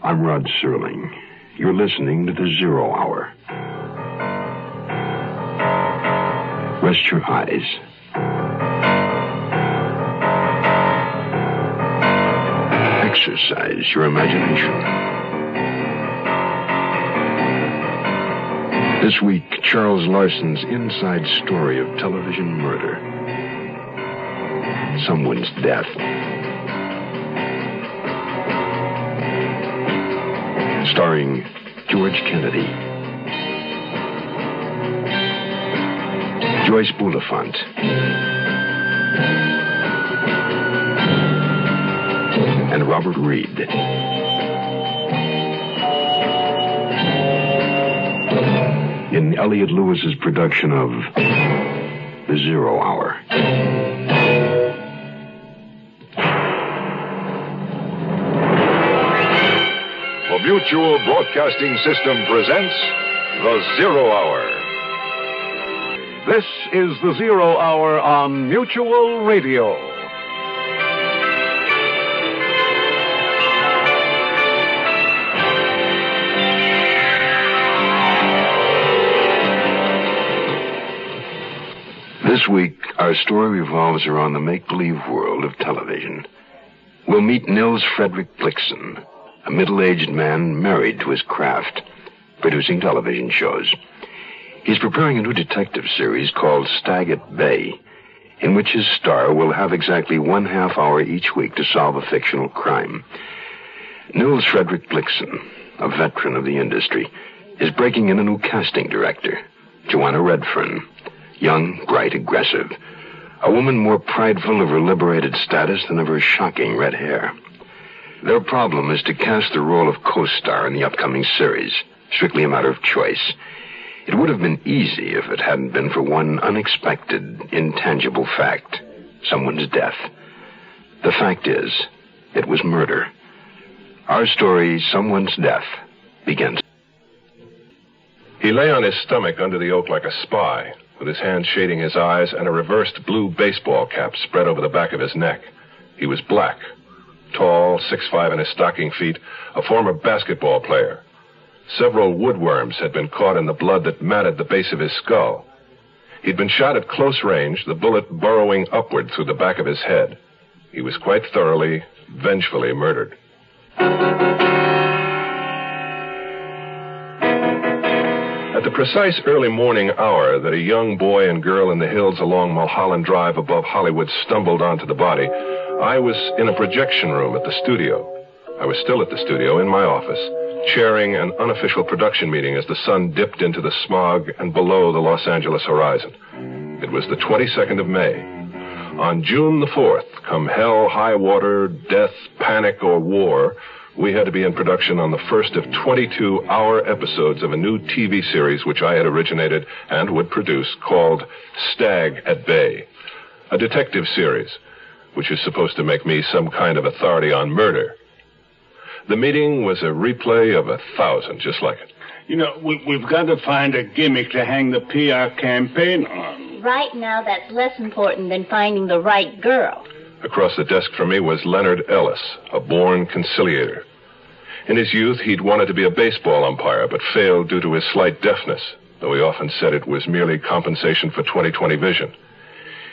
I'm Rod Serling. You're listening to the Zero Hour. Rest your eyes. Exercise your imagination. This week, Charles Larson's inside story of television murder. Someone's death. Starring George Kennedy, Joyce Bulifant, and Robert Reed. In Elliot Lewis's production of The Zero Hour. The Mutual Broadcasting System presents The Zero Hour. This is The Zero Hour on Mutual Radio. This week, our story revolves around the make-believe world of television. We'll meet Nils Frederick Blixen, a middle-aged man married to his craft, producing television shows. He's preparing a new detective series called Stag at Bay, in which his star will have exactly 1/2 hour each week to solve a fictional crime. Nils Frederick Blixen, a veteran of the industry, is breaking in a new casting director, Joanna Redfern. Young, bright, aggressive. A woman more prideful of her liberated status than of her shocking red hair. Their problem is to cast the role of co-star in the upcoming series, strictly a matter of choice. It would have been easy if it hadn't been for one unexpected, intangible fact. Someone's death. The fact is, it was murder. Our story, Someone's Death, begins. He lay on his stomach under the oak like a spy, with his hands shading his eyes and a reversed blue baseball cap spread over the back of his neck. He was black, tall, 6'5" in his stocking feet, a former basketball player. Several woodworms had been caught in the blood that matted the base of his skull. He'd been shot at close range, the bullet burrowing upward through the back of his head. He was quite thoroughly, vengefully murdered. At the precise early morning hour that a young boy and girl in the hills along Mulholland Drive above Hollywood stumbled onto the body, I was in a projection room at the studio. I was still at the studio in my office, chairing an unofficial production meeting as the sun dipped into the smog and below the Los Angeles horizon. It was the 22nd of May. On June the 4th, come hell, high water, death, panic, or war, we had to be in production on the first of 22-hour episodes of a new TV series which I had originated and would produce called Stag at Bay, a detective series which is supposed to make me some kind of authority on murder. The meeting was a replay of 1,000, just like it. You know, we've got to find a gimmick to hang the PR campaign on. Right now, that's less important than finding the right girl. Across the desk from me was Leonard Ellis, a born conciliator. In his youth, he'd wanted to be a baseball umpire, but failed due to his slight deafness, though he often said it was merely compensation for 20/20 vision.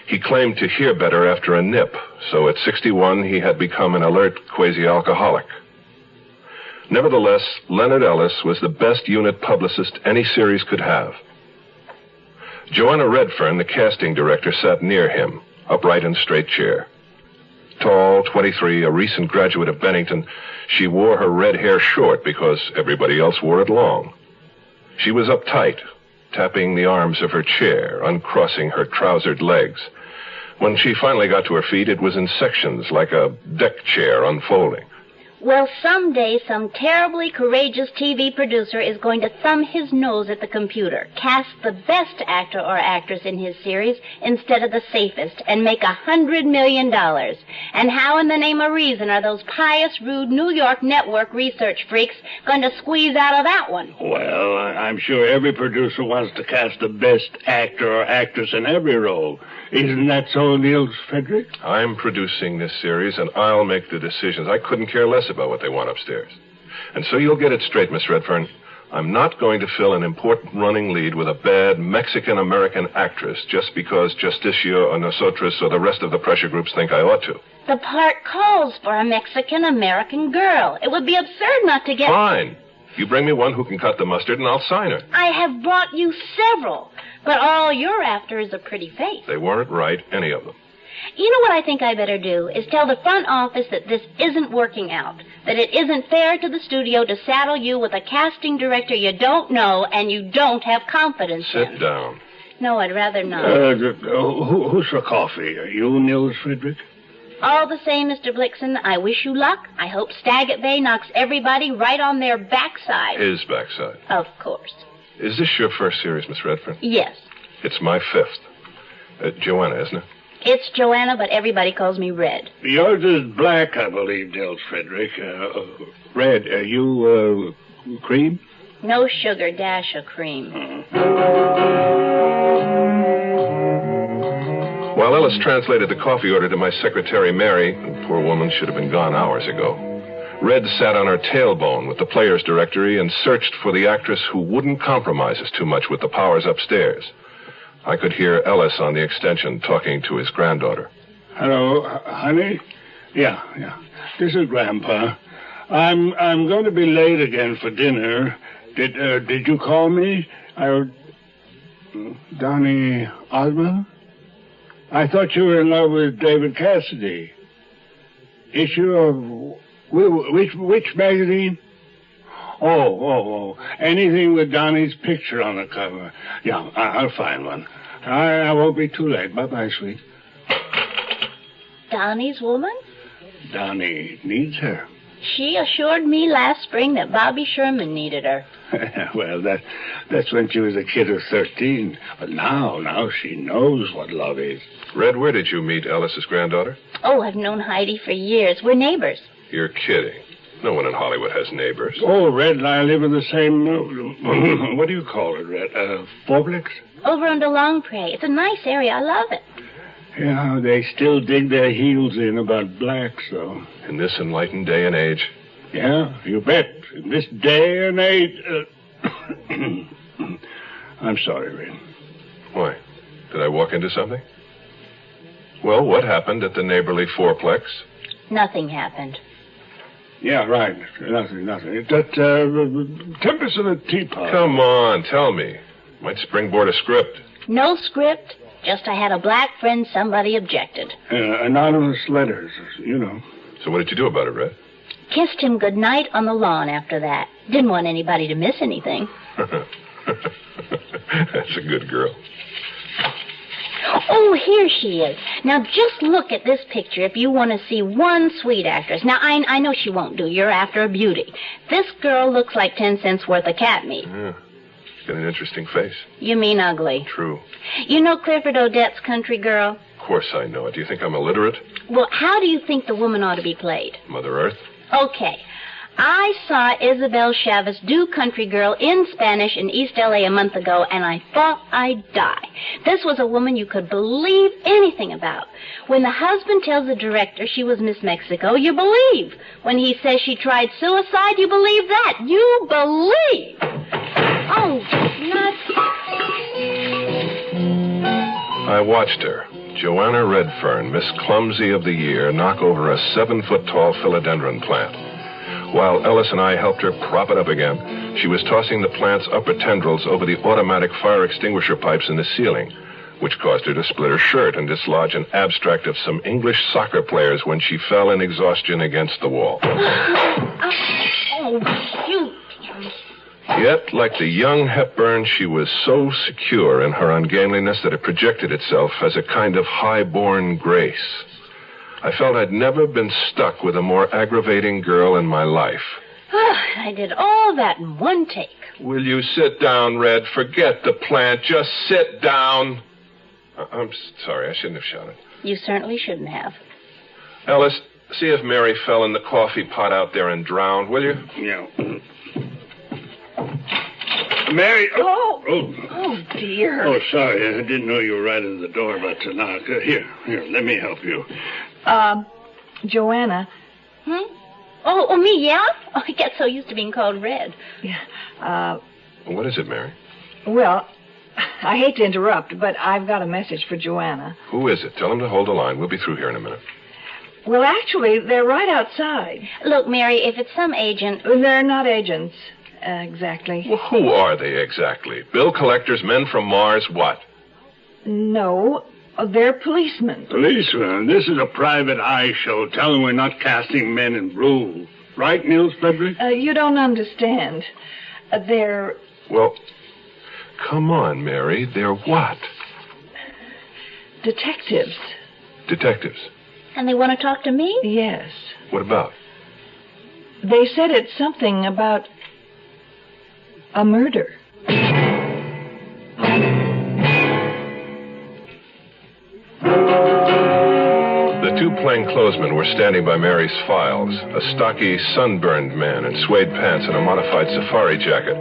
He claimed to hear better after a nip, so at 61, he had become an alert quasi-alcoholic. Nevertheless, Leonard Ellis was the best unit publicist any series could have. Joanna Redfern, the casting director, sat near him, upright in straight chair. Tall, 23, a recent graduate of Bennington, she wore her red hair short because everybody else wore it long. She was uptight, tapping the arms of her chair, uncrossing her trousered legs. When she finally got to her feet, it was in sections, like a deck chair unfolding. Well, someday some terribly courageous TV producer is going to thumb his nose at the computer, cast the best actor or actress in his series instead of the safest, and make $100 million. And how in the name of reason are those pious, rude New York network research freaks going to squeeze out of that one? Well, I'm sure every producer wants to cast the best actor or actress in every role. Isn't that so, Nils Frederick? I'm producing this series, and I'll make the decisions. I couldn't care less about what they want upstairs. And so you'll get it straight, Miss Redfern. I'm not going to fill an important running lead with a bad Mexican-American actress just because Justicia or Nosotros or the rest of the pressure groups think I ought to. The part calls for a Mexican-American girl. It would be absurd not to get... Fine. You bring me one who can cut the mustard, and I'll sign her. I have brought you several, but all you're after is a pretty face. They weren't right, any of them. You know what I think I better do is tell the front office that this isn't working out, that it isn't fair to the studio to saddle you with a casting director you don't know and you don't have confidence in. Sit down. No, I'd rather not. Who's for coffee? Are you Nils Frederick? All the same, Mr. Blixen, I wish you luck. I hope Stag at Bay knocks everybody right on their backside. His backside. Of course. Is this your first series, Miss Redfern? Yes. It's my fifth. Joanna, isn't it? It's Joanna, but everybody calls me Red. Yours is black, I believe, Nils Frederick. Red, are you, cream? No sugar, dash of cream. While Ellis translated the coffee order to my secretary, Mary, the poor woman should have been gone hours ago, Red sat on her tailbone with the players' directory and searched for the actress who wouldn't compromise us too much with the powers upstairs. I could hear Ellis on the extension talking to his granddaughter. Hello, honey? Yeah. This is Grandpa. I'm going to be late again for dinner. Did you call me? Donny Osmond? I thought you were in love with David Cassidy. Issue of which magazine? Oh. Anything with Donnie's picture on the cover. Yeah, I'll find one. I won't be too late. Bye-bye, sweet. Donnie's woman? Donnie needs her. She assured me last spring that Bobby Sherman needed her. Well, that's when she was a kid of 13. But now she knows what love is. Red, where did you meet Ellis's granddaughter? Oh, I've known Heidi for years. We're neighbors. You're kidding. No one in Hollywood has neighbors. Oh, Red and I live in the same... what do you call it, Red? Fourplex? Over under Long Prairie. It's a nice area. I love it. Yeah, they still dig their heels in about blacks, though. In this enlightened day and age? Yeah, you bet. In this day and age... I'm sorry, Red. Why? Did I walk into something? Well, what happened at the neighborly fourplex? Nothing happened. Yeah, right. Nothing. That, Tempest in a teapot. Come on, tell me. Might springboard a script. No script. Just I had a black friend, somebody objected. Anonymous letters, you know. So what did you do about it, Red? Kissed him goodnight on the lawn after that. Didn't want anybody to miss anything. That's a good girl. Oh, here she is. Now, just look at this picture if you want to see one sweet actress. Now, I know she won't do. You're after a beauty. This girl looks like 10 cents worth of cat meat. Yeah. She's got an interesting face. You mean ugly? True. You know Clifford Odette's Country Girl? Of course I know it. Do you think I'm illiterate? Well, how do you think the woman ought to be played? Mother Earth? Okay. I saw Isabel Chavez do Country Girl in Spanish in East L.A. a month ago, and I thought I'd die. This was a woman you could believe anything about. When the husband tells the director she was Miss Mexico, you believe. When he says she tried suicide, you believe that. You believe. Oh, nuts. I watched her, Joanna Redfern, Miss Clumsy of the Year, knock over a 7-foot-tall philodendron plant. While Ellis and I helped her prop it up again, she was tossing the plant's upper tendrils over the automatic fire extinguisher pipes in the ceiling, which caused her to split her shirt and dislodge an abstract of some English soccer players when she fell in exhaustion against the wall. Oh, shoot. Yet, like the young Hepburn, she was so secure in her ungainliness that it projected itself as a kind of high-born grace. I felt I'd never been stuck with a more aggravating girl in my life. I did all that in one take. Will you sit down, Red? Forget the plant. Just sit down. I'm sorry. I shouldn't have shouted. You certainly shouldn't have. Ellis, see if Mary fell in the coffee pot out there and drowned, will you? Yeah. Mary. Oh, dear. Oh, sorry. I didn't know you were right at the door about to knock. Here, let me help you. Joanna. Oh, Oh, me, yeah? Oh, I get so used to being called Red. Yeah. What is it, Mary? Well, I hate to interrupt, but I've got a message for Joanna. Who is it? Tell him to hold the line. We'll be through here in a minute. Well, actually, they're right outside. Look, Mary, if it's some agent... They're not agents, exactly. Well, who are they exactly? Bill collectors, men from Mars, what? No, they're policemen. Policeman, this is a private eye show. Tell them we're not casting men in blue. Right, Nils Frederick? You don't understand. They're... Well, come on, Mary. They're what? detectives. Detectives. And they want to talk to me? Yes. What about? They said it's something about a murder. The two plainclothesmen were standing by Mary's files, a stocky, sunburned man in suede pants and a modified safari jacket,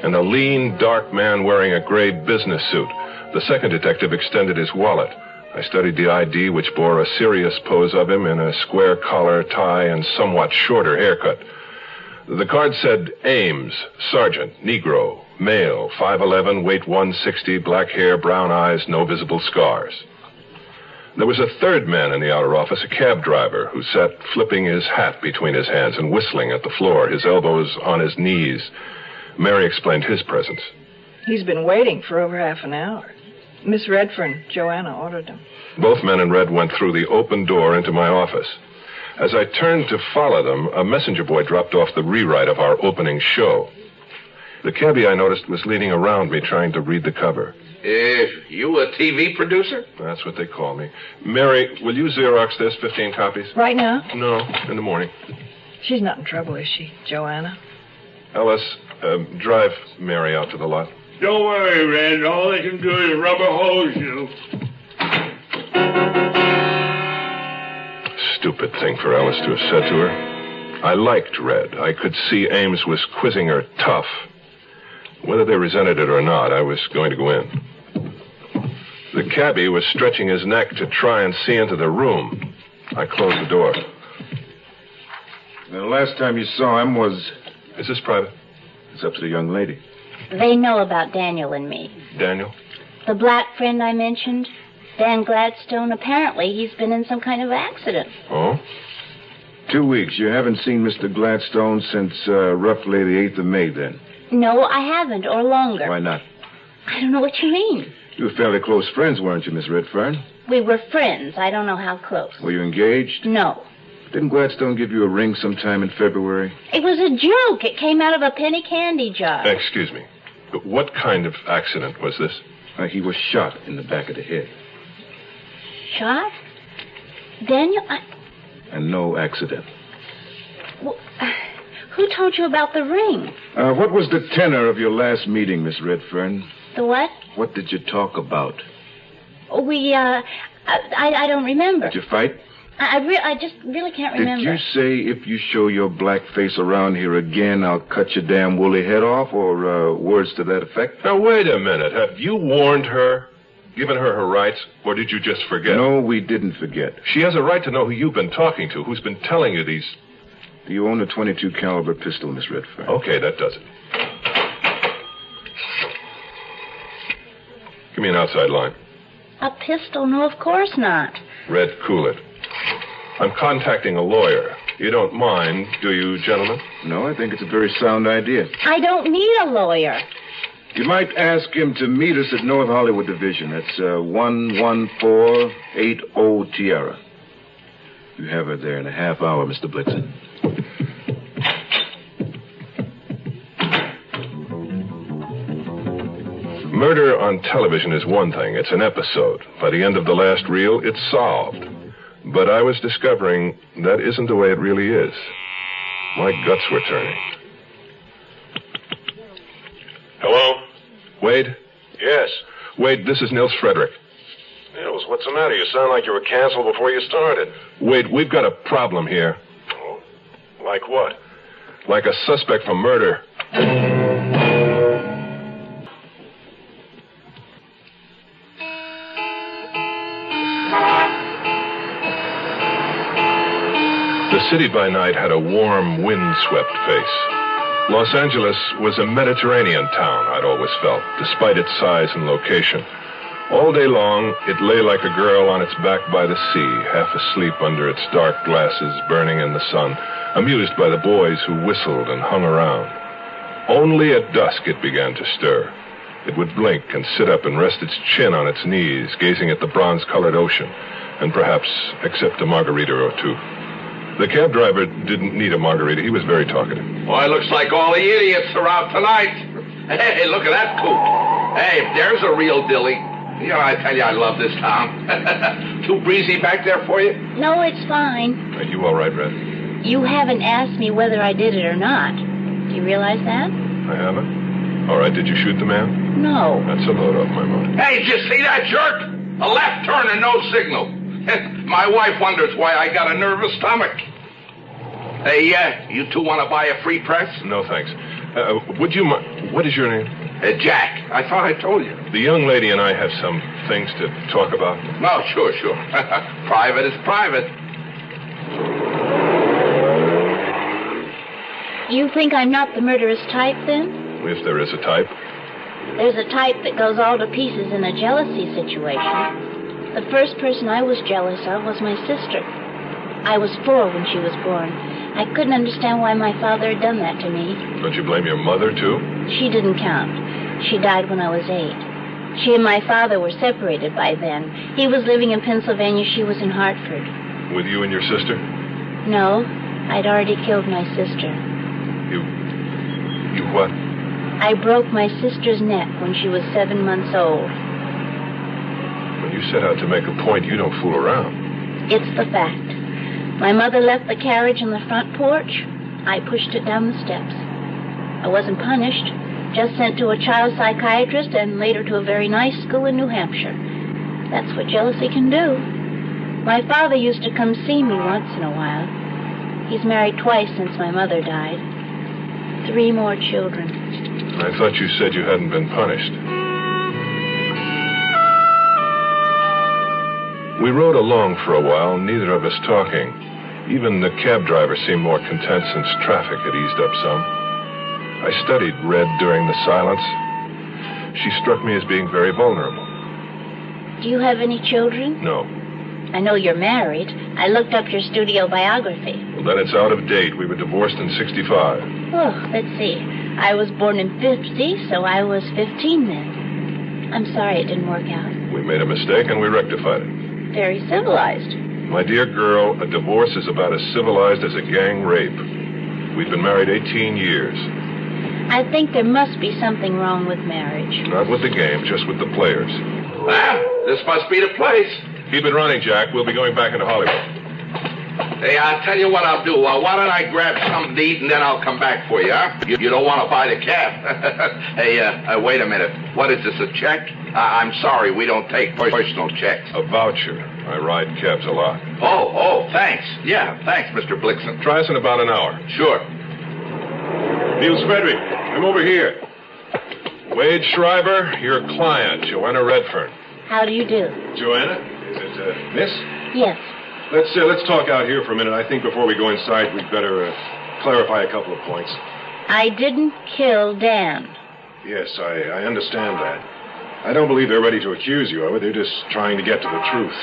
and a lean, dark man wearing a gray business suit. The second detective extended his wallet. I studied the ID, which bore a serious pose of him in a square collar, tie, and somewhat shorter haircut. The card said, Ames, Sergeant, Negro, male, 5'11", weight 160, black hair, brown eyes, no visible scars. There was a third man in the outer office, a cab driver, who sat flipping his hat between his hands and whistling at the floor, his elbows on his knees. Mary explained his presence. He's been waiting for over half an hour. Miss Redfern, Joanna ordered him. Both men in red went through the open door into my office. As I turned to follow them, a messenger boy dropped off the rewrite of our opening show. The cabbie, I noticed, was leaning around me trying to read the cover. You a TV producer? That's what they call me. Mary, will you Xerox this, 15 copies? Right now? No, in the morning. She's not in trouble, is she, Joanna? Ellis, drive Mary out to the lot. Don't worry, Red. All they can do is rubber hose you. Stupid thing for Ellis to have said to her. I liked Red. I could see Ames was quizzing her tough. Whether they resented it or not, I was going to go in. The cabbie was stretching his neck to try and see into the room. I closed the door. The last time you saw him was... Is this private? It's up to the young lady. They know about Daniel and me. Daniel? The black friend I mentioned, Dan Gladstone, apparently he's been in some kind of accident. Oh? 2 weeks. You haven't seen Mr. Gladstone since roughly the 8th of May, then? No, I haven't, or longer. Why not? I don't know what you mean. You were fairly close friends, weren't you, Miss Redfern? We were friends. I don't know how close. Were you engaged? No. Didn't Gladstone give you a ring sometime in February? It was a joke. It came out of a penny candy jar. Excuse me. But what kind of accident was this? He was shot in the back of the head. Shot? Daniel, And no accident. Well, who told you about the ring? What was the tenor of your last meeting, Miss Redfern? The what? What did you talk about? I don't remember. Did you fight? I just really can't remember. Did you say, if you show your black face around here again, I'll cut your damn woolly head off, or words to that effect? Now, wait a minute. Have you warned her, given her her rights, or did you just forget? No, we didn't forget. She has a right to know who you've been talking to, who's been telling you these... Do you own a .22 caliber pistol, Miss Redfern? Okay, that does it. Give me an outside line. A pistol? No, of course not. Red, cool it. I'm contacting a lawyer. You don't mind, do you, gentlemen? No, I think it's a very sound idea. I don't need a lawyer. You might ask him to meet us at North Hollywood Division. That's 11480 Tierra. You have her there in a half hour, Mr. Blitzen. Murder on television is one thing. It's an episode. By the end of the last reel, it's solved. But I was discovering that isn't the way it really is. My guts were turning. Hello? Wade? Yes. Wade, this is Nils Frederick. Nils, what's the matter? You sound like you were canceled before you started. Wade, we've got a problem here. Oh, like what? Like a suspect for murder. The city by night had a warm, wind-swept face. Los Angeles was a Mediterranean town, I'd always felt, despite its size and location. All day long, it lay like a girl on its back by the sea, half asleep under its dark glasses burning in the sun, amused by the boys who whistled and hung around. Only at dusk it began to stir. It would blink and sit up and rest its chin on its knees, gazing at the bronze-colored ocean, and perhaps accept a margarita or two. The cab driver didn't need a margarita. He was very talkative. Boy, looks like all the idiots are out tonight. Hey, look at that coot. Hey, there's a real dilly. You know, I tell you, I love this town. Too breezy back there for you? No, it's fine. Are you all right, Red? You haven't asked me whether I did it or not. Do you realize that? I haven't? All right, did you shoot the man? No. That's a load off my mind. Hey, did you see that jerk? A left turn and no signal. My wife wonders why I got a nervous stomach. Hey, you two want to buy a free press? No, thanks. Would you mind... What is your name? Jack. I thought I told you. The young lady and I have some things to talk about. No, sure. Private is private. You think I'm not the murderous type, then? If there is a type. There's a type that goes all to pieces in a jealousy situation. The first person I was jealous of was my sister. I was 4 when she was born. I couldn't understand why my father had done that to me. Don't you blame your mother, too? She didn't count. She died when I was 8. She and my father were separated by then. He was living in Pennsylvania. She was in Hartford. With you and your sister? No, I'd already killed my sister. You what? I broke my sister's neck when she was 7 months old. When you set out to make a point, you don't fool around. It's the fact. My mother left the carriage on the front porch. I pushed it down the steps. I wasn't punished, just sent to a child psychiatrist and later to a very nice school in New Hampshire. That's what jealousy can do. My father used to come see me once in a while. He's married twice since my mother died. 3 more children. I thought you said you hadn't been punished. We rode along for a while, neither of us talking. Even the cab driver seemed more content since traffic had eased up some. I studied Red during the silence. She struck me as being very vulnerable. Do you have any children? No. I know you're married. I looked up your studio biography. Well, then it's out of date. We were divorced in 65. Oh, let's see. I was born in 50, so I was 15 then. I'm sorry it didn't work out. We made a mistake and we rectified it. Very civilized. My dear girl, a divorce is about as civilized as a gang rape. We've been married 18 years. I think there must be something wrong with marriage. Not with the game, just with the players. Ah, this must be the place. Keep it running, Jack. We'll be going back into Hollywood. Hey, I'll tell you what I'll do. Why don't I grab something to eat and then I'll come back for you, huh? You don't want to buy the cab. Hey, wait a minute. What is this, a check? I'm sorry, we don't take personal checks. A voucher. I ride cabs a lot. Oh, thanks. Yeah, thanks, Mr. Blixen. Try us in about an hour. Sure. Niels Frederick, I'm over here. Wade Schreiber, your client, Joanna Redfern. How do you do? Joanna? Is it, Miss? Yes. Let's talk out here for a minute. I think before we go inside, we'd better clarify a couple of points. I didn't kill Dan. Yes, I understand that. I don't believe they're ready to accuse you of it. They're just trying to get to the truth.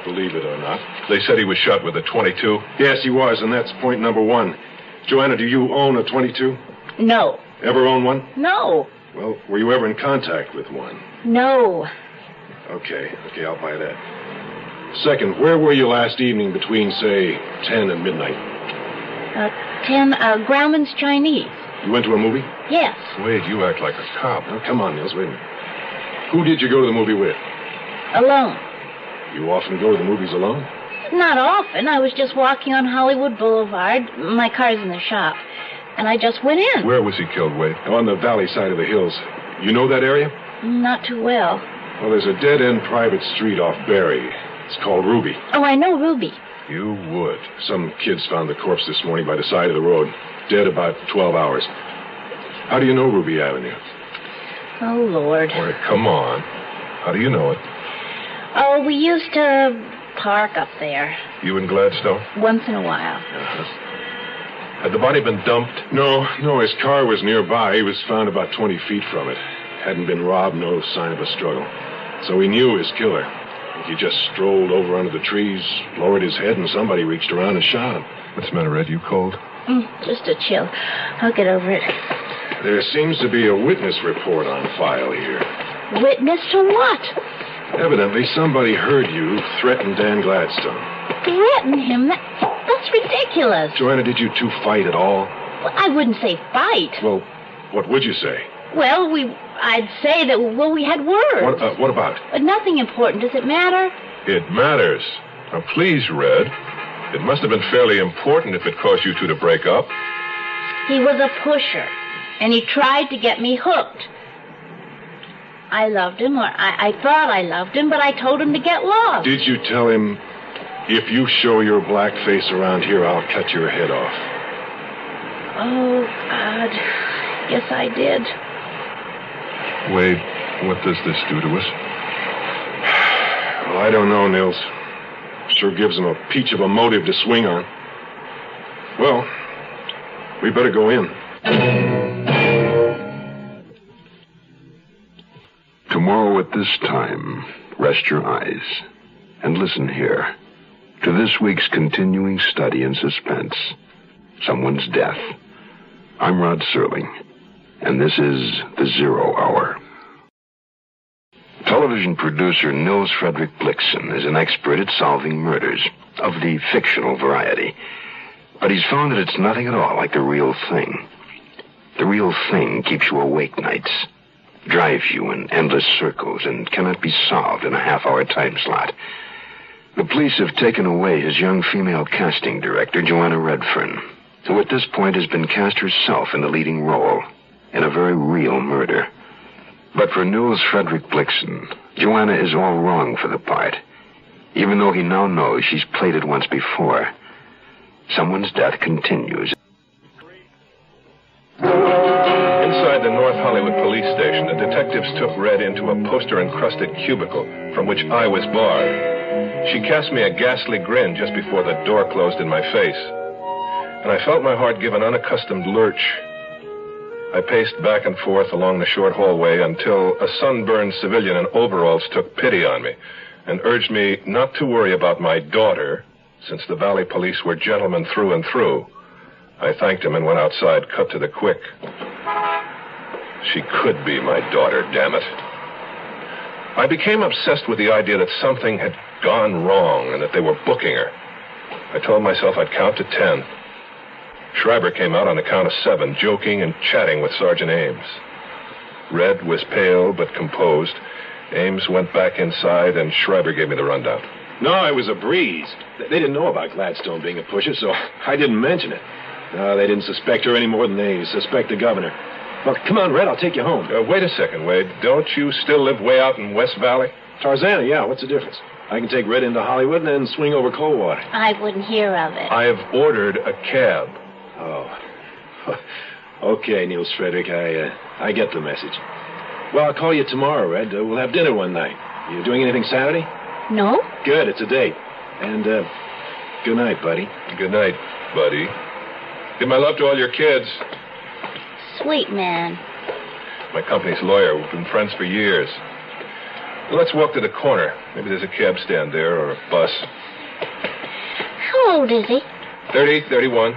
Believe it or not. They said he was shot with a .22? Yes, he was, and that's point number 1. Joanna, do you own a .22? No. Ever own one? No. Well, were you ever in contact with one? No. Okay, I'll buy that. Second, where were you last evening between, say, 10 and midnight? 10, Grauman's Chinese. You went to a movie? Yes. Wade, you act like a cop. Oh, come on, Niels, wait a minute. Who did you go to the movie with? Alone. You often go to the movies alone? Not often. I was just walking on Hollywood Boulevard. My car's in the shop. And I just went in. Where was he killed, Wade? On the valley side of the hills. You know that area? Not too well. Well, there's a dead-end private street off Berry. It's called Ruby. Oh, I know Ruby. You would. Some kids found the corpse this morning by the side of the road. Dead about 12 hours. How do you know Ruby Avenue? Oh, Lord. Boy, come on. How do you know it? Oh, we used to park up there. You in Gladstone? Once in a while. Had the body been dumped? No, his car was nearby. He was found about 20 feet from it. Hadn't been robbed, no sign of a struggle. So he knew his killer. He just strolled over under the trees, lowered his head, and somebody reached around and shot him. What's the matter, Red? You cold? Just a chill. I'll get over it. There seems to be a witness report on file here. Witness to what? Evidently, somebody heard you threaten Dan Gladstone. Threaten him? That's ridiculous. Joanna, did you two fight at all? Well, I wouldn't say fight. Well, what would you say? Well, I'd say that, we had words. What about? But nothing important. Does it matter? It matters. Now, please, Red. It must have been fairly important if it caused you two to break up. He was a pusher, and he tried to get me hooked. I loved him, or I thought I loved him, but I told him to get lost. Did you tell him, if you show your black face around here, I'll cut your head off? Oh, God. Yes, I did. Wade, what does this do to us? Well, I don't know, Nils. Sure gives him a peach of a motive to swing on. Well, we better go in. Tomorrow at this time, rest your eyes and listen here to this week's continuing study in suspense, Someone's Death. I'm Rod Serling, and this is The Zero Hour. Television producer Nils Frederick Blixen is an expert at solving murders of the fictional variety, but he's found that it's nothing at all like the real thing. The real thing keeps you awake nights, drives you in endless circles, and cannot be solved in a half-hour time slot. The police have taken away his young female casting director, Joanna Redfern, who at this point has been cast herself in the leading role in a very real murder. But for Nils Frederick Blixen, Joanna is all wrong for the part, even though he now knows she's played it once before. Someone's Death continues. Inside the North Hollywood police station, the detectives took Red into a poster-encrusted cubicle from which I was barred. She cast me a ghastly grin just before the door closed in my face, and I felt my heart give an unaccustomed lurch. I paced back and forth along the short hallway until a sunburned civilian in overalls took pity on me and urged me not to worry about my daughter, since the Valley police were gentlemen through and through. I thanked him and went outside, cut to the quick. She could be my daughter, damn it. I became obsessed with the idea that something had gone wrong and that they were booking her. I told myself I'd count to 10. Schreiber came out on the count of 7, joking and chatting with Sergeant Ames. Red was pale but composed. Ames went back inside, and Schreiber gave me the rundown. No, it was a breeze. They didn't know about Gladstone being a pusher, so I didn't mention it. No, they didn't suspect her any more than they suspect the governor. Well, come on, Red, I'll take you home. Wait a second, Wade. Don't you still live way out in West Valley? Tarzana, yeah, what's the difference? I can take Red into Hollywood and then swing over Coldwater. I wouldn't hear of it. I have ordered a cab. Oh. Okay, Nils Frederick, I get the message. Well, I'll call you tomorrow, Red. We'll have dinner one night. You doing anything Saturday? No. Good, it's a date. And, good night, buddy. Good night, buddy. Give my love to all your kids. Sweet man. My company's lawyer. We've been friends for years. Well, let's walk to the corner. Maybe there's a cab stand there or a bus. How old is he? 30, 31.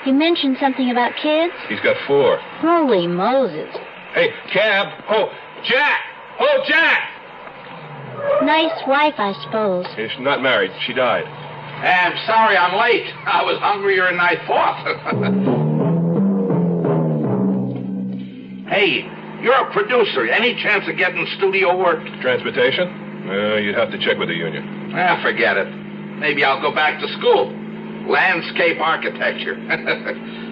You mentioned something about kids? He's got 4. Holy Moses. Hey, cab. Oh, Jack. Oh, Jack. Nice wife, I suppose. She's not married. She died. I'm sorry I'm late. I was hungrier than I thought. Hey, you're a producer. Any chance of getting studio work? Transportation? You'd have to check with the union. Forget it. Maybe I'll go back to school. Landscape architecture.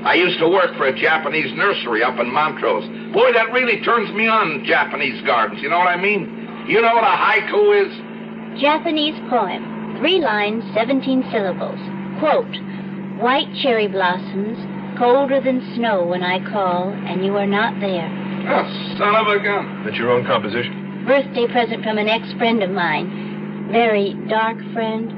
I used to work for a Japanese nursery up in Montrose. Boy, that really turns me on, Japanese gardens. You know what I mean? You know what a haiku is? Japanese poem. 3 lines, 17 syllables. Quote, white cherry blossoms, colder than snow when I call, and you are not there. Oh, son of a gun. That's your own composition? Birthday present from an ex-friend of mine. Very dark friend.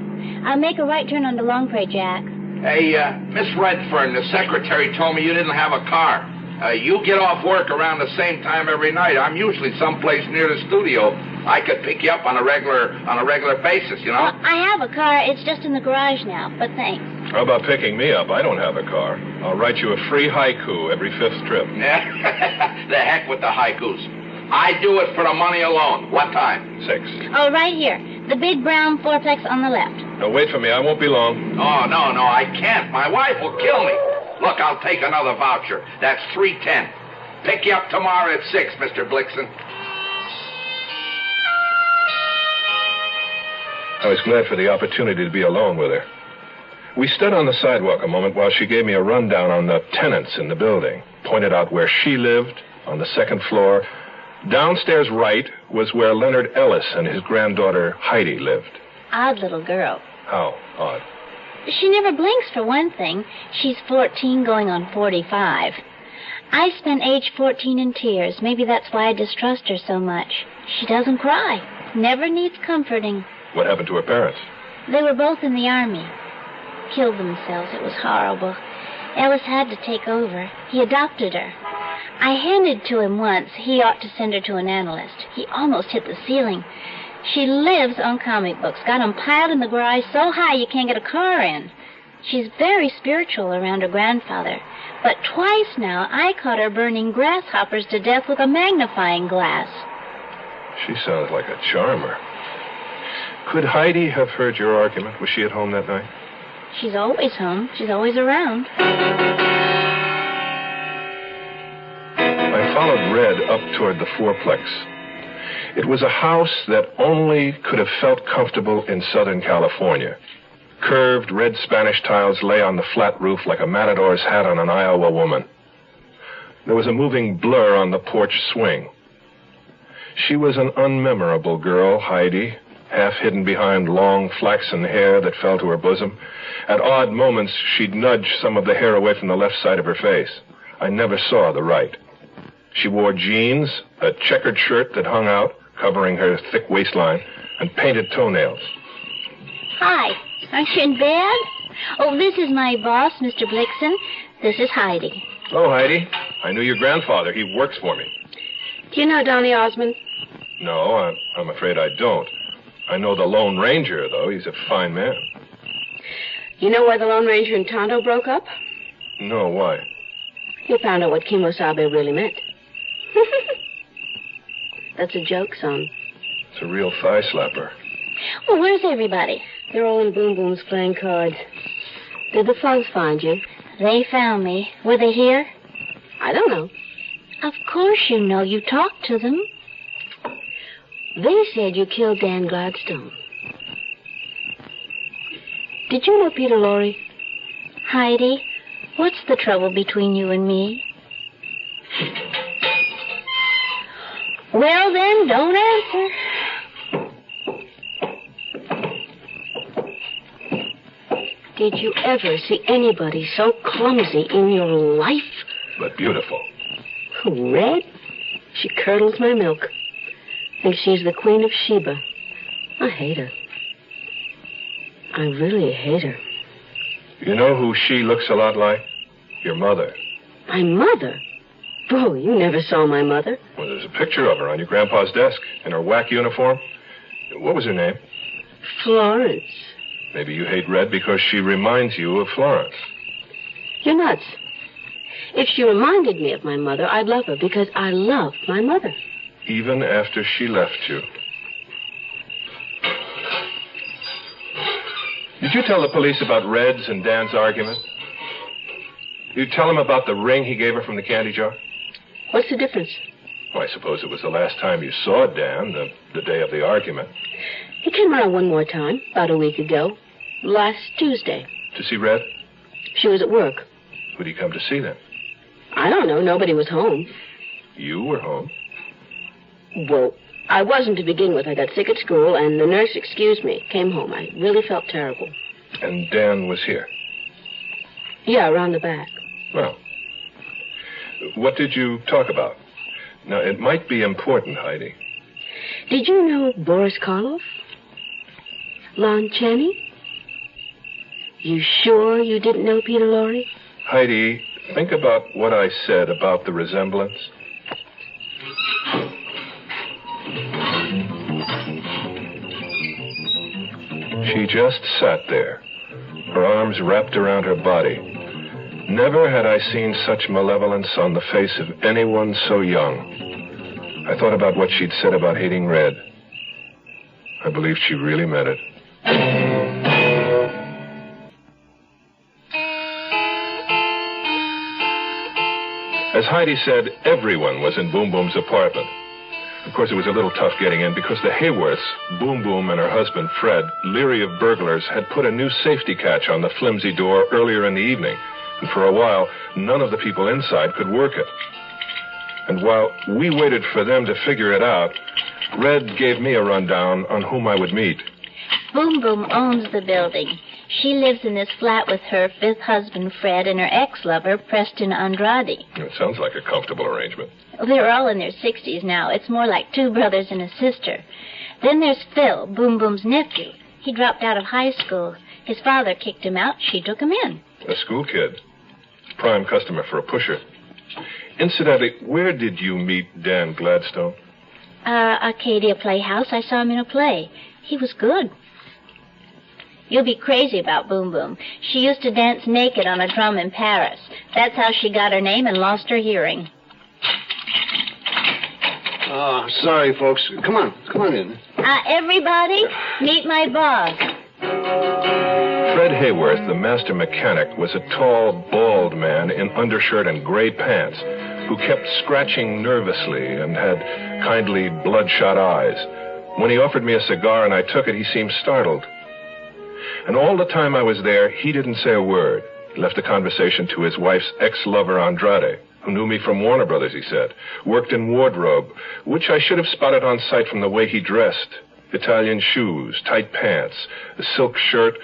I'll make a right turn onto Longpre, Jack. Hey, Miss Redfern, the secretary told me you didn't have a car. You get off work around the same time every night. I'm usually someplace near the studio. I could pick you up on a regular basis, you know? Well, I have a car. It's just in the garage now, but thanks. How about picking me up? I don't have a car. I'll write you a free haiku every 5th trip. The heck with the haikus. I do it for the money alone. What time? 6. Oh, right here. The big brown fourplex on the left. No, wait for me. I won't be long. Oh, no, I can't. My wife will kill me. Look, I'll take another voucher. That's $3.10. Pick you up tomorrow at 6, Mr. Blixen. I was glad for the opportunity to be alone with her. We stood on the sidewalk a moment while she gave me a rundown on the tenants in the building, pointed out where she lived, on the 2nd floor. Downstairs right was where Leonard Ellis and his granddaughter Heidi lived. Odd little girl. How odd? She never blinks, for one thing. She's 14 going on 45. I spent age 14 in tears. Maybe that's why I distrust her so much. She doesn't cry. Never needs comforting. What happened to her parents? They were both in the Army. Killed themselves. It was horrible. Ellis had to take over. He adopted her. I hinted to him once he ought to send her to an analyst. He almost hit the ceiling. She lives on comic books. Got them piled in the garage so high you can't get a car in. She's very spiritual around her grandfather. But twice now I caught her burning grasshoppers to death with a magnifying glass. She sounds like a charmer. Could Heidi have heard your argument? Was she at home that night? She's always home. She's always around. I followed Red up toward the fourplex. It was a house that only could have felt comfortable in Southern California. Curved red Spanish tiles lay on the flat roof like a matador's hat on an Iowa woman. There was a moving blur on the porch swing. She was an unmemorable girl, Heidi, half hidden behind long flaxen hair that fell to her bosom. At odd moments, she'd nudge some of the hair away from the left side of her face. I never saw the right. She wore jeans, a checkered shirt that hung out, covering her thick waistline, and painted toenails. Hi. Aren't you in bed? Oh, this is my boss, Mr. Blixen. This is Heidi. Oh, Heidi. I knew your grandfather. He works for me. Do you know Donnie Osmond? No, I'm afraid I don't. I know the Lone Ranger, though. He's a fine man. You know why the Lone Ranger and Tonto broke up? No, why? You found out what Kimosabe really meant. That's a joke, son. It's a real thigh slapper. Well, where's everybody? They're all in Boom Boom's playing cards. Did the thugs find you? They found me. Were they here? I don't know. Of course you know. You talked to them. They said you killed Dan Gladstone. Did you know Peter Lorre? Heidi, what's the trouble between you and me? Well, then, don't answer. Did you ever see anybody so clumsy in your life? But beautiful. Red? She curdles my milk. Thinks she's the Queen of Sheba. I hate her. I really hate her. You know who she looks a lot like? Your mother. My mother? Bro, you never saw my mother. Well, there's a picture of her on your grandpa's desk in her whack uniform. What was her name? Florence. Maybe you hate Red because she reminds you of Florence. You're nuts. If she reminded me of my mother, I'd love her because I love my mother. Even after she left you. Did you tell the police about Red's and Dan's argument? Did you tell them about the ring he gave her from the candy jar? What's the difference? Well, I suppose it was the last time you saw Dan, the day of the argument. He came around one more time, about a week ago. Last Tuesday. To see Red? She was at work. Who'd he come to see then? I don't know. Nobody was home. You were home? Well, I wasn't to begin with. I got sick at school, and the nurse excused me. Came home. I really felt terrible. And Dan was here? Yeah, around the back. Well, what did you talk about? Now, it might be important, Heidi. Did you know Boris Karloff? Lon Chaney? You sure you didn't know Peter Lorre? Heidi, think about what I said about the resemblance. She just sat there, her arms wrapped around her body. Never had I seen such malevolence on the face of anyone so young. I thought about what she'd said about hating Red. I believe she really meant it. As Heidi said, everyone was in Boom Boom's apartment. Of course, it was a little tough getting in because the Hayworths, Boom Boom and her husband, Fred, leery of burglars, had put a new safety catch on the flimsy door earlier in the evening. And for a while, none of the people inside could work it. And while we waited for them to figure it out, Red gave me a rundown on whom I would meet. Boom Boom owns the building. She lives in this flat with her fifth husband, Fred, and her ex-lover, Preston Andrade. It sounds like a comfortable arrangement. They're all in their 60s now. It's more like two brothers and a sister. Then there's Phil, Boom Boom's nephew. He dropped out of high school. His father kicked him out. She took him in. A school kid. Prime customer for a pusher. Incidentally, where did you meet Dan Gladstone? Arcadia Playhouse. I saw him in a play. He was good. You'll be crazy about Boom Boom. She used to dance naked on a drum in Paris. That's how she got her name and lost her hearing. Oh, sorry, folks. Come on in. Everybody, meet my boss. Fred Hayworth, the master mechanic, was a tall, bald man in undershirt and gray pants who kept scratching nervously and had kindly, bloodshot eyes. When he offered me a cigar and I took it, he seemed startled. And all the time I was there, he didn't say a word. He left the conversation to his wife's ex-lover, Andrade, who knew me from Warner Brothers, he said, worked in wardrobe, which I should have spotted on sight from the way he dressed. Italian shoes, tight pants, a silk shirt,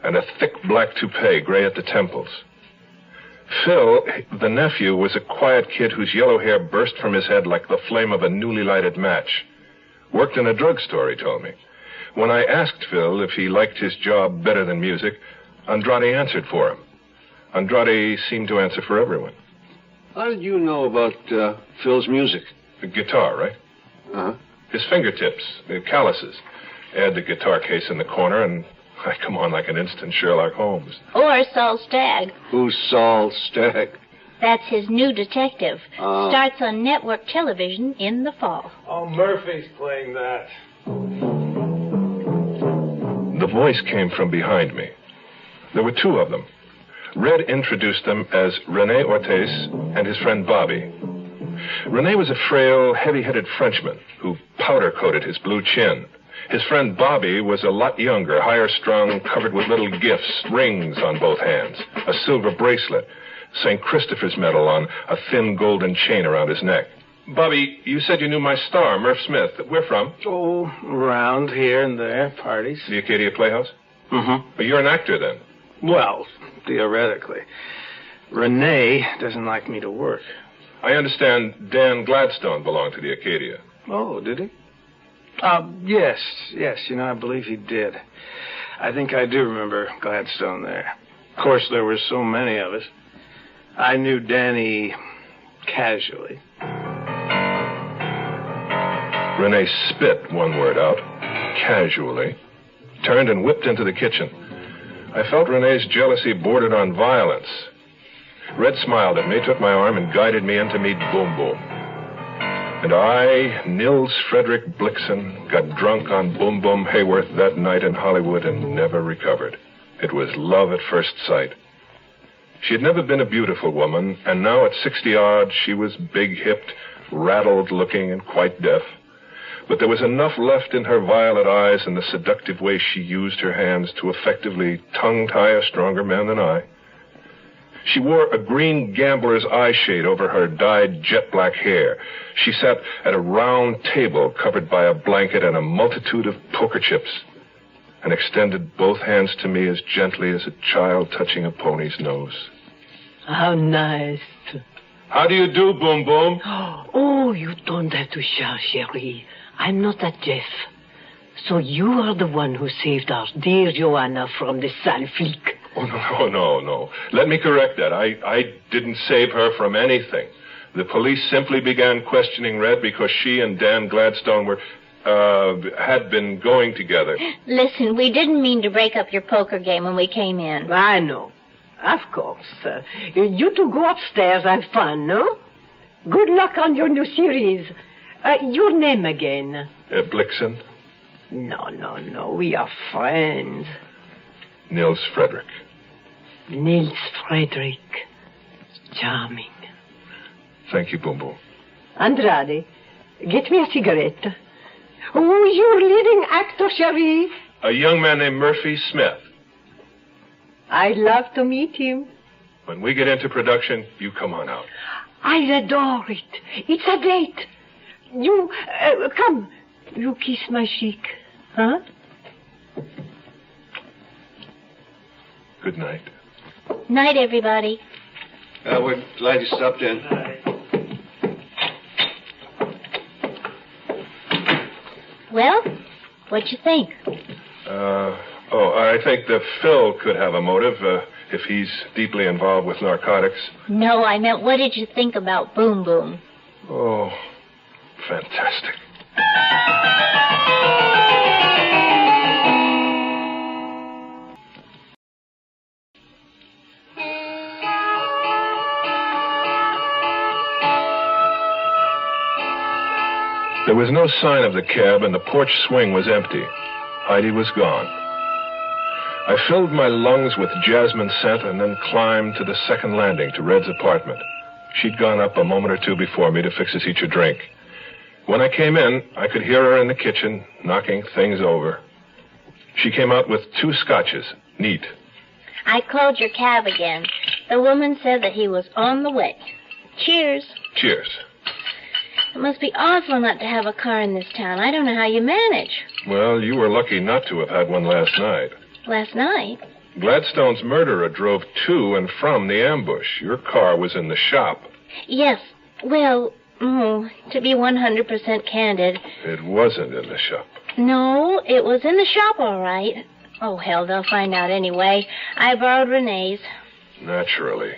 and a thick black toupee, gray at the temples. Phil, the nephew, was a quiet kid whose yellow hair burst from his head like the flame of a newly lighted match. Worked in a drugstore, he told me. When I asked Phil if he liked his job better than music, Andrade answered for him. Andrade seemed to answer for everyone. How did you know about Phil's music? The guitar, right? Uh-huh. His fingertips, the calluses. Add the guitar case in the corner, and I come on like an instant Sherlock Holmes. Or Saul Stagg. Who's Saul Stagg? That's his new detective. Starts on network television in the fall. Oh, Murphy's playing that. The voice came from behind me. There were two of them. Red introduced them as René Ortiz and his friend Bobby. René was a frail, heavy-headed Frenchman who powder-coated his blue chin. His friend Bobby was a lot younger, higher-strung, covered with little gifts, rings on both hands, a silver bracelet, St. Christopher's medal on a thin golden chain around his neck. Bobby, you said you knew my star, Murph Smith. Where from? Oh, around here and there, parties. The Arcadia Playhouse? Mm-hmm. But you're an actor, then? Well, theoretically. Renee doesn't like me to work. I understand Dan Gladstone belonged to the Arcadia. Oh, did he? Yes, I believe he did. I think I do remember Gladstone there. Of course, there were so many of us. I knew Danny casually. Renee spit one word out, casually, turned and whipped into the kitchen. I felt Renee's jealousy bordered on violence. Red smiled at me, took my arm, and guided me in to meet Boom Boom. And I, Nils Frederick Blixen, got drunk on Boom Boom Hayworth that night in Hollywood and never recovered. It was love at first sight. She had never been a beautiful woman, and now at 60-odd, she was big-hipped, rattled-looking, and quite deaf. But there was enough left in her violet eyes and the seductive way she used her hands to effectively tongue-tie a stronger man than I. She wore a green gambler's eye shade over her dyed jet-black hair. She sat at a round table covered by a blanket and a multitude of poker chips, and extended both hands to me as gently as a child touching a pony's nose. How nice. How do you do, Boom Boom? Oh, you don't have to shout, chérie. I'm not that deaf. So you are the one who saved our dear Joanna from the sale flic. Oh, no. Let me correct that. I didn't save her from anything. The police simply began questioning Red because she and Dan Gladstone had been going together. Listen, we didn't mean to break up your poker game when we came in. I know. Of course. You two go upstairs, have fun, no? Good luck on your new series. Your name again? Blixen. No. We are friends. Nils Frederick. Nils Frederick. Charming. Thank you, Boom Boom. Andrade, get me a cigarette. Who's your leading actor, Cherie? A young man named Murphy Smith. I'd love to meet him. When we get into production, you come on out. I adore it. It's a date. You, come. You kiss my cheek, huh? Good night. Night, everybody. We're glad you stopped in. Well, what'd you think? I think that Phil could have a motive if he's deeply involved with narcotics. No, I meant what did you think about Boom Boom? Oh, fantastic. There was no sign of the cab, and the porch swing was empty. Heidi was gone. I filled my lungs with jasmine scent and then climbed to the second landing to Red's apartment. She'd gone up a moment or two before me to fix us each a drink. When I came in, I could hear her in the kitchen, knocking things over. She came out with 2 scotches, neat. I called your cab again. The woman said that he was on the way. Cheers. Cheers. It must be awful not to have a car in this town. I don't know how you manage. Well, you were lucky not to have had one last night. Last night? Gladstone's murderer drove to and from the ambush. Your car was in the shop. Yes. Well, to be 100% candid. It wasn't in the shop. No, it was in the shop, all right. Oh, hell, they'll find out anyway. I borrowed Renee's. Naturally.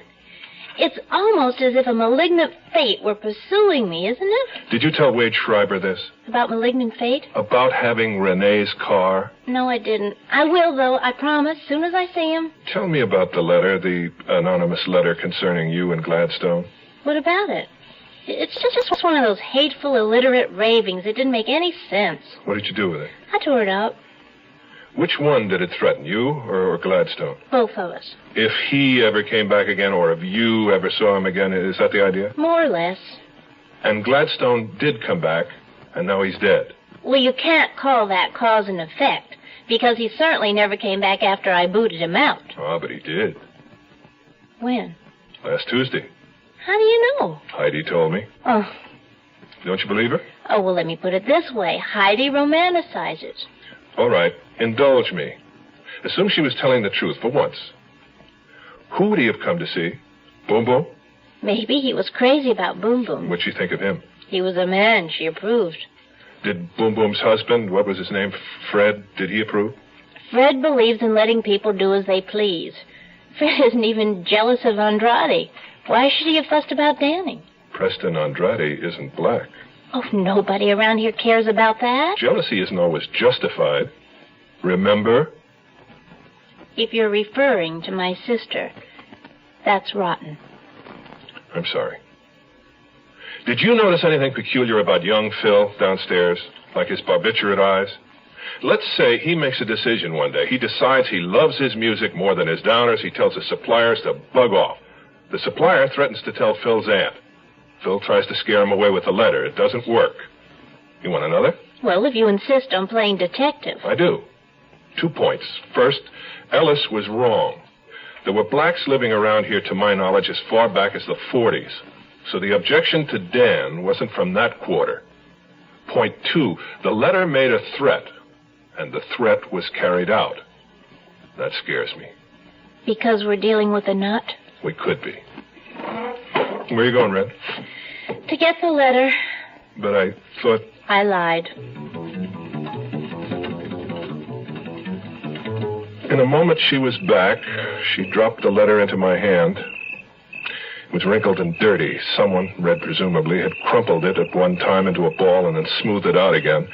It's almost as if a malignant fate were pursuing me, isn't it? Did you tell Wade Schreiber this? About malignant fate? About having Renee's car? No, I didn't. I will, though, I promise, soon as I see him. Tell me about the letter, the anonymous letter concerning you and Gladstone. What about it? It's just one of those hateful, illiterate ravings. It didn't make any sense. What did you do with it? I tore it up. Which one did it threaten, you or Gladstone? Both of us. If he ever came back again, or if you ever saw him again, is that the idea? More or less. And Gladstone did come back, and now he's dead. Well, you can't call that cause and effect, because he certainly never came back after I booted him out. Oh, but he did. When? Last Tuesday. How do you know? Heidi told me. Oh. Don't you believe her? Oh, well, let me put it this way. Heidi romanticizes. All right, indulge me. Assume she was telling the truth for once. Who would he have come to see? Boom Boom? Maybe he was crazy about Boom Boom. What'd she think of him? He was a man. She approved. Did Boom Boom's husband, what was his name, Fred, did he approve? Fred believes in letting people do as they please. Fred isn't even jealous of Andrade. Why should he have fussed about Danny? Preston Andrade isn't black. Oh, nobody around here cares about that. Jealousy isn't always justified. Remember? If you're referring to my sister, that's rotten. I'm sorry. Did you notice anything peculiar about young Phil downstairs, like his barbiturate eyes? Let's say he makes a decision one day. He decides he loves his music more than his downers. He tells his suppliers to bug off. The supplier threatens to tell Phil's aunt. Phil tries to scare him away with a letter. It doesn't work. You want another? Well, if you insist on playing detective. I do. 2 points. First, Ellis was wrong. There were blacks living around here, to my knowledge, as far back as the 40s. So the objection to Dan wasn't from that quarter. Point 2, the letter made a threat, and the threat was carried out. That scares me. Because we're dealing with a nut? We could be. Where are you going, Red? To get the letter. But I thought... I lied. In a moment, she was back. She dropped the letter into my hand. It was wrinkled and dirty. Someone, Red presumably, had crumpled it at one time into a ball and then smoothed it out again.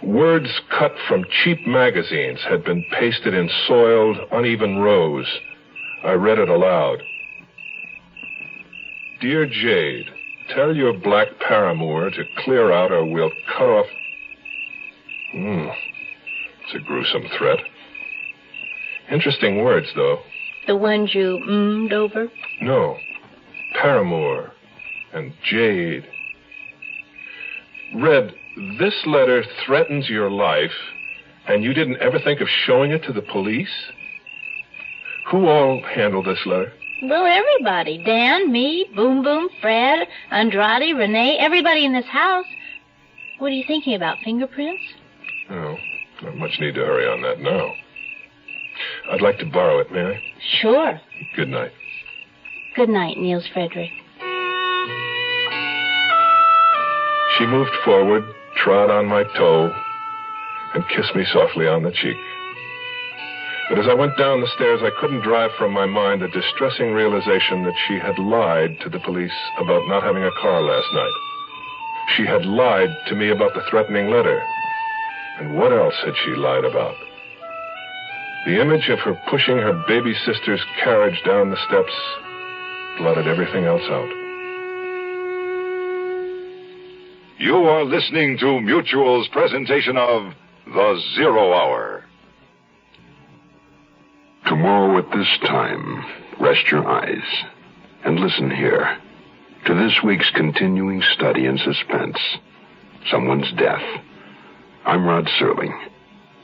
Words cut from cheap magazines had been pasted in soiled, uneven rows. I read it aloud. Dear Jade, tell your black paramour to clear out or we'll cut off... It's a gruesome threat. Interesting words, though. The ones you mm'd over? No. Paramour and Jade. Red, this letter threatens your life, and you didn't ever think of showing it to the police? Who all handled this letter? Well, everybody. Dan, me, Boom Boom, Fred, Andrade, Renee, everybody in this house. What are you thinking about, fingerprints? Oh, not much need to hurry on that now. I'd like to borrow it, may I? Sure. Good night. Good night, Niels Frederick. She moved forward, trod on my toe, and kissed me softly on the cheek. But as I went down the stairs, I couldn't drive from my mind the distressing realization that she had lied to the police about not having a car last night. She had lied to me about the threatening letter. And what else had she lied about? The image of her pushing her baby sister's carriage down the steps blotted everything else out. You are listening to Mutual's presentation of The Zero Hour. Tomorrow at this time, rest your eyes and listen here to this week's continuing study in suspense, someone's death. I'm Rod Serling,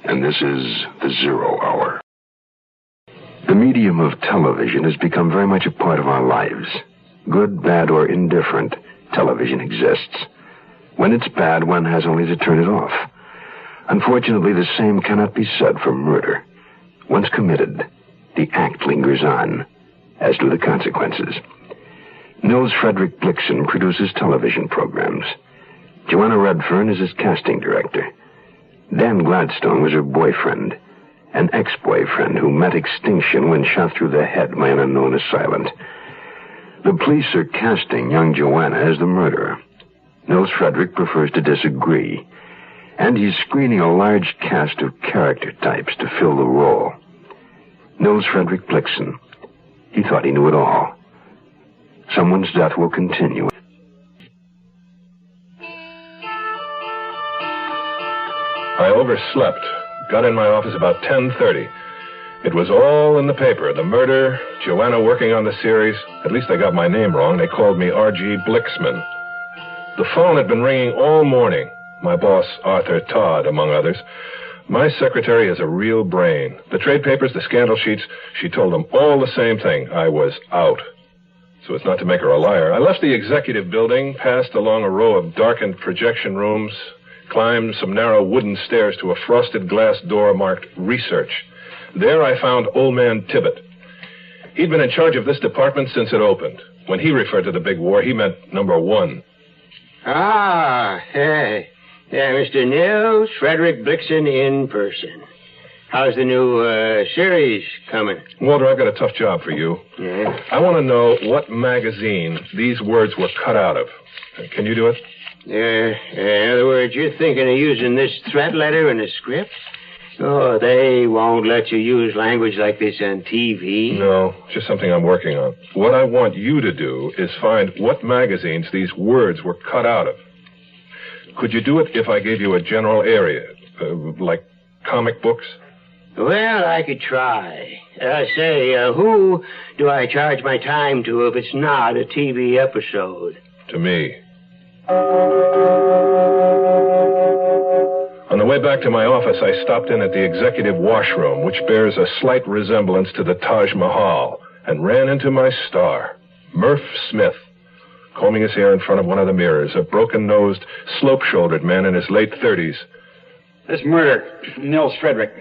and this is The Zero Hour. The medium of television has become very much a part of our lives. Good, bad, or indifferent, television exists. When it's bad, one has only to turn it off. Unfortunately, the same cannot be said for murder. Once committed, the act lingers on, as do the consequences. Nils Frederick Blixen produces television programs. Joanna Redfern is his casting director. Dan Gladstone was her boyfriend, an ex-boyfriend who met extinction when shot through the head by an unknown assailant. The police are casting young Joanna as the murderer. Nils Frederick prefers to disagree, and he's screening a large cast of character types to fill the role. Nils Frederick Blixen. He thought he knew it all. Someone's death will continue. I overslept. Got in my office about 10:30. It was all in the paper. The murder, Joanna working on the series. At least they got my name wrong. They called me R.G. Blixman. The phone had been ringing all morning. My boss, Arthur Todd, among others. My secretary is a real brain. The trade papers, the scandal sheets, she told them all the same thing. I was out. So as not to make her a liar, I left the executive building, passed along a row of darkened projection rooms, climbed some narrow wooden stairs to a frosted glass door marked Research. There I found Old Man Tibbet. He'd been in charge of this department since it opened. When he referred to the big war, he meant number 1. Hey. Yeah, Mr. Nils Frederick Blixen in person. How's the new series coming? Walter, I've got a tough job for you. Yeah? I want to know what magazine these words were cut out of. Can you do it? In other words, you're thinking of using this threat letter in the script? Oh, they won't let you use language like this on TV. No, just something I'm working on. What I want you to do is find what magazines these words were cut out of. Could you do it if I gave you a general area, like comic books? Well, I could try. Who do I charge my time to if it's not a TV episode? To me. On the way back to my office, I stopped in at the executive washroom, which bears a slight resemblance to the Taj Mahal, and ran into my star, Murph Smith, combing his hair in front of one of the mirrors, a broken-nosed, slope-shouldered man in his late 30s. This murder, Nils Frederick.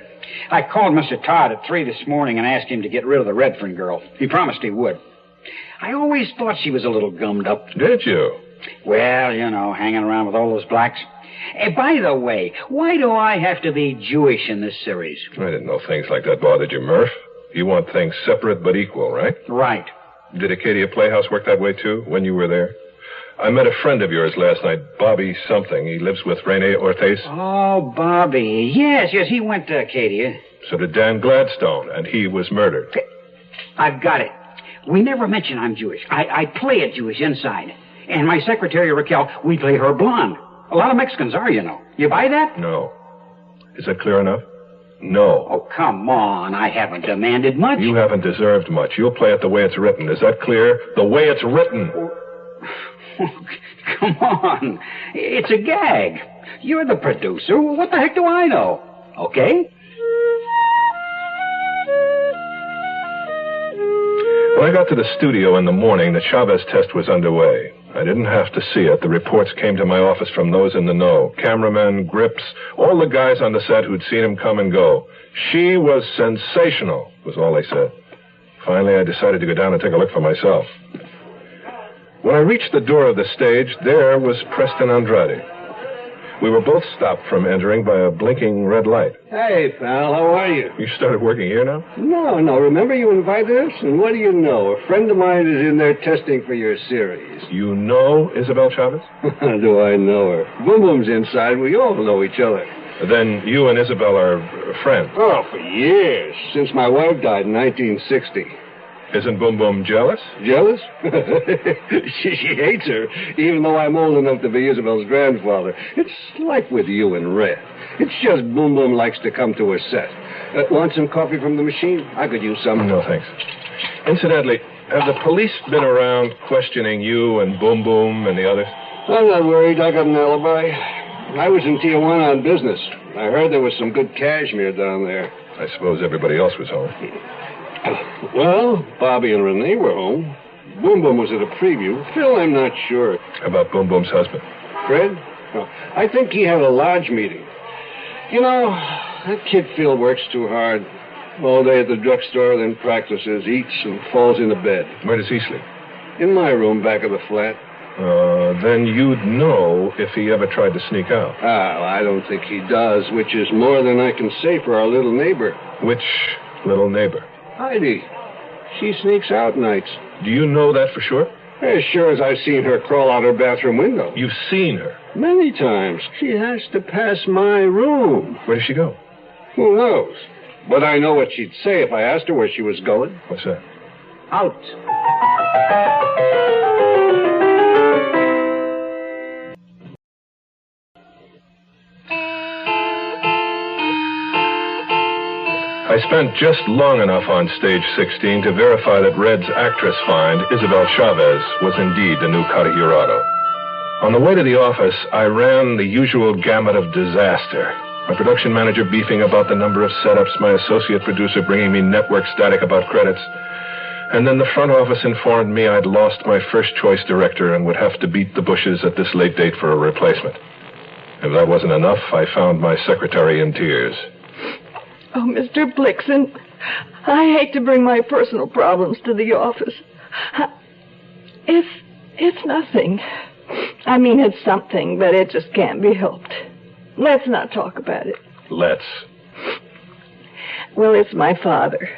I called Mr. Todd at 3 this morning and asked him to get rid of the Redfern girl. He promised he would. I always thought she was a little gummed up. Did you? Well, hanging around with all those blacks. By the way, why do I have to be Jewish in this series? I didn't know things like that bothered you, Murph. You want things separate but equal, right? Right. Did Acadia Playhouse work that way, too, when you were there? I met a friend of yours last night, Bobby something. He lives with Rene Ortiz. Oh, Bobby. Yes, he went to Acadia. So did Dan Gladstone, and he was murdered. I've got it. We never mention I'm Jewish. I play it Jewish inside. And my secretary, Raquel, we play her blonde. A lot of Mexicans are, you know. You buy that? No. Is that clear enough? No. Oh, come on. I haven't demanded much. You haven't deserved much. You'll play it the way it's written. Is that clear? The way it's written. Come on. It's a gag. You're the producer. What the heck do I know? Okay? When I got to the studio in the morning, the Chavez test was underway. I didn't have to see it. The reports came to my office from those in the know. Cameramen, grips, all the guys on the set who'd seen him come and go. She was sensational, was all they said. Finally, I decided to go down and take a look for myself. When I reached the door of the stage, there was Preston Andrade. We were both stopped from entering by a blinking red light. Hey, pal, how are you? You started working here now? No. Remember you invited us? And what do you know? A friend of mine is in there testing for your series. You know Isabel Chavez? Do I know her? Boom Boom's inside. We all know each other. Then you and Isabel are friends? Oh, for years. Since my wife died in 1960. Isn't Boom Boom jealous? Jealous? she hates her, even though I'm old enough to be Isabel's grandfather. It's like with you and Red. It's just Boom Boom likes to come to her set. Want some coffee from the machine? I could use some. No, thanks. Incidentally, have the police been around questioning you and Boom Boom and the others? I'm not worried. I got an alibi. I was in Tijuana on business. I heard there was some good cashmere down there. I suppose everybody else was home. Well, Bobby and Renee were home. Boom Boom was at a preview. Phil, I'm not sure. About Boom Boom's husband? Fred? Oh, I think he had a lodge meeting. You know, that kid Phil works too hard. All day at the drugstore, then practices, eats, and falls into bed. Where does he sleep? In my room, back of the flat. Then you'd know if he ever tried to sneak out. I don't think he does, which is more than I can say for our little neighbor. Which little neighbor? Heidi. She sneaks out nights. Do you know that for sure? As sure as I've seen her crawl out her bathroom window. You've seen her? Many times. She has to pass my room. Where does she go? Who knows? But I know what she'd say if I asked her where she was going. What's that? Out. I spent just long enough on stage 16 to verify that Red's actress find, Isabel Chavez, was indeed the new Cara Jurado. On the way to the office, I ran the usual gamut of disaster. My production manager beefing about the number of setups, my associate producer bringing me network static about credits, and then the front office informed me I'd lost my first choice director and would have to beat the bushes at this late date for a replacement. If that wasn't enough, I found my secretary in tears. Oh, Mr. Blixen, I hate to bring my personal problems to the office. It's nothing. I mean, it's something, but it just can't be helped. Let's not talk about it. Let's. Well, it's my father.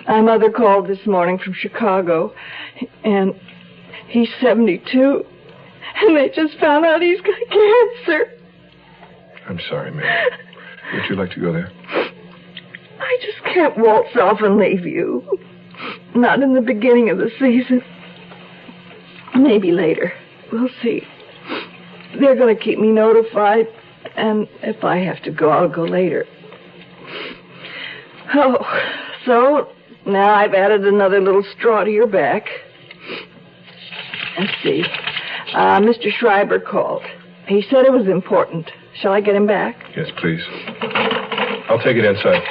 My mother called this morning from Chicago, and he's 72, and they just found out he's got cancer. I'm sorry, Mary. Would you like to go there? I just can't waltz off and leave you. Not in the beginning of the season. Maybe later. We'll see. They're going to keep me notified, and if I have to go, I'll go later. Oh, so now I've added another little straw to your back. Let's see. Mr. Schreiber called. He said it was important. Shall I get him back? Yes, please. I'll take it inside.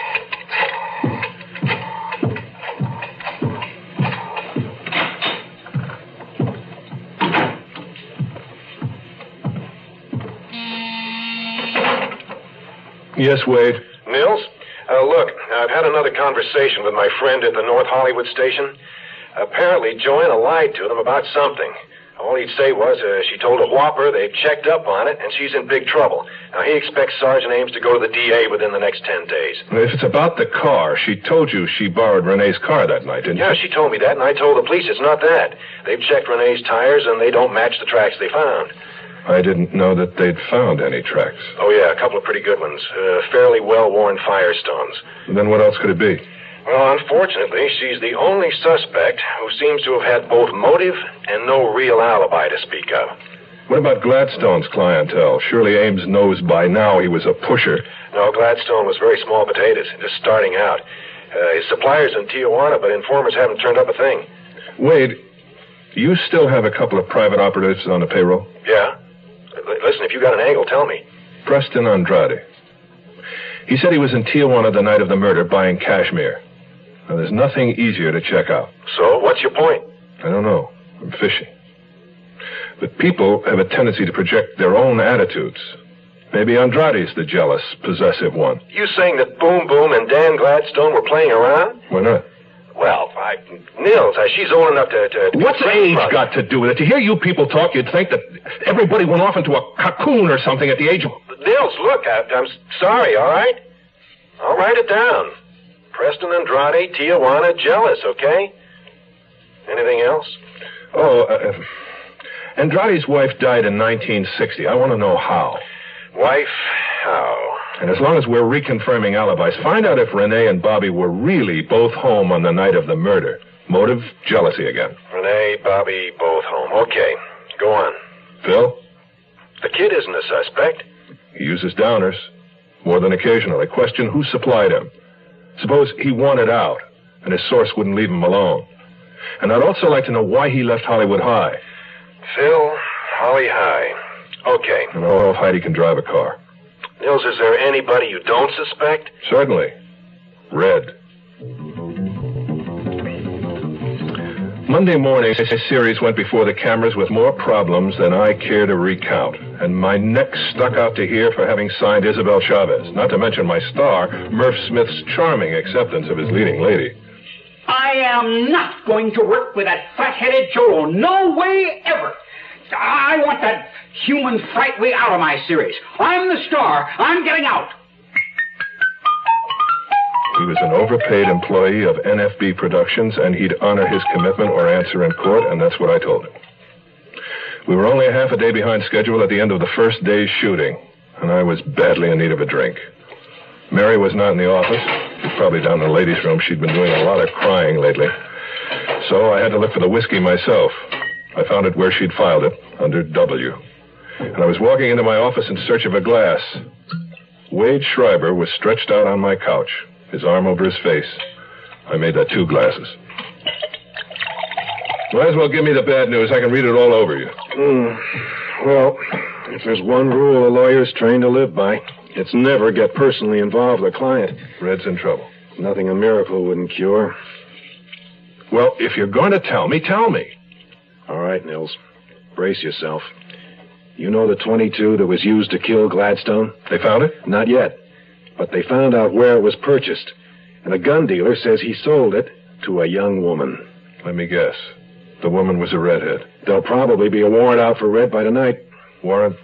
Yes, Wade. Nils? Look, I've had another conversation with my friend at the North Hollywood station. Apparently, Joanna lied to them about something. All he'd say was she told a whopper they'd checked up on it, and she's in big trouble. Now, he expects Sergeant Ames to go to the DA within the next 10 days. If it's about the car, she told you she borrowed Renee's car that night, didn't Yeah, she? she told me that, and I told the police it's not that. They've checked Renee's tires, and they don't match the tracks they found. I didn't know that they'd found any tracks. Oh, yeah, a couple of pretty good ones. Fairly well-worn Firestones. Then what else could it be? Well, unfortunately, she's the only suspect who seems to have had both motive and no real alibi to speak of. What about Gladstone's clientele? Surely Ames knows by now he was a pusher. No, Gladstone was very small potatoes, just starting out. His supplier's in Tijuana, but informers haven't turned up a thing. Wade, you still have a couple of private operatives on the payroll? Yeah? Listen, if you got an angle, tell me. Preston Andrade. He said he was in Tijuana the night of the murder buying cashmere. Now, there's nothing easier to check out. So, what's your point? I don't know. I'm fishing. But people have a tendency to project their own attitudes. Maybe Andrade's the jealous, possessive one. You saying that Boom Boom and Dan Gladstone were playing around? Why not? Well, Nils, she's old enough to What's age got to do with it? To hear you people talk, you'd think that everybody went off into a cocoon or something at the age of... Nils, look, I'm sorry, all right? I'll write it down. Preston Andrade, Tijuana, jealous, okay? Anything else? Andrade's wife died in 1960. I want to know how. Wife, how? And as long as we're reconfirming alibis, find out if Renee and Bobby were really both home on the night of the murder. Motive, jealousy again. Renee, Bobby, both home. Okay, go on. Phil? The kid isn't a suspect. He uses downers. More than occasionally. Question who supplied him. Suppose he wanted out, and his source wouldn't leave him alone. And I'd also like to know why he left Hollywood High. Phil, Holly High. Okay. And I don't know if Heidi can drive a car. Nils, is there anybody you don't suspect? Certainly. Red. Monday morning, a series went before the cameras with more problems than I care to recount. And my neck stuck out to here for having signed Isabel Chavez. Not to mention my star, Murph Smith's charming acceptance of his leading lady. I am not going to work with that fat-headed cholo. No way ever. I want that human Frightway out of my series. I'm the star. I'm getting out. He was an overpaid employee of NFB Productions, and he'd honor his commitment or answer in court, and that's what I told him. We were only a half a day behind schedule at the end of the first day's shooting, and I was badly in need of a drink. Mary was not in the office. She's probably down in the ladies' room. She'd been doing a lot of crying lately. So I had to look for the whiskey myself. I found it where she'd filed it, under W. And I was walking into my office in search of a glass. Wade Schreiber was stretched out on my couch, his arm over his face. I made that 2 glasses. Might as well give me the bad news. I can read it all over you. Well, if there's one rule a lawyer's trained to live by, it's never get personally involved with a client. Red's in trouble. Nothing a miracle wouldn't cure. Well, if you're going to tell me, tell me. All right, Nils. Brace yourself. You know the .22 that was used to kill Gladstone? They found it? Not yet. But they found out where it was purchased. And the gun dealer says he sold it to a young woman. Let me guess. The woman was a redhead. There'll probably be a warrant out for Red by tonight. Warrant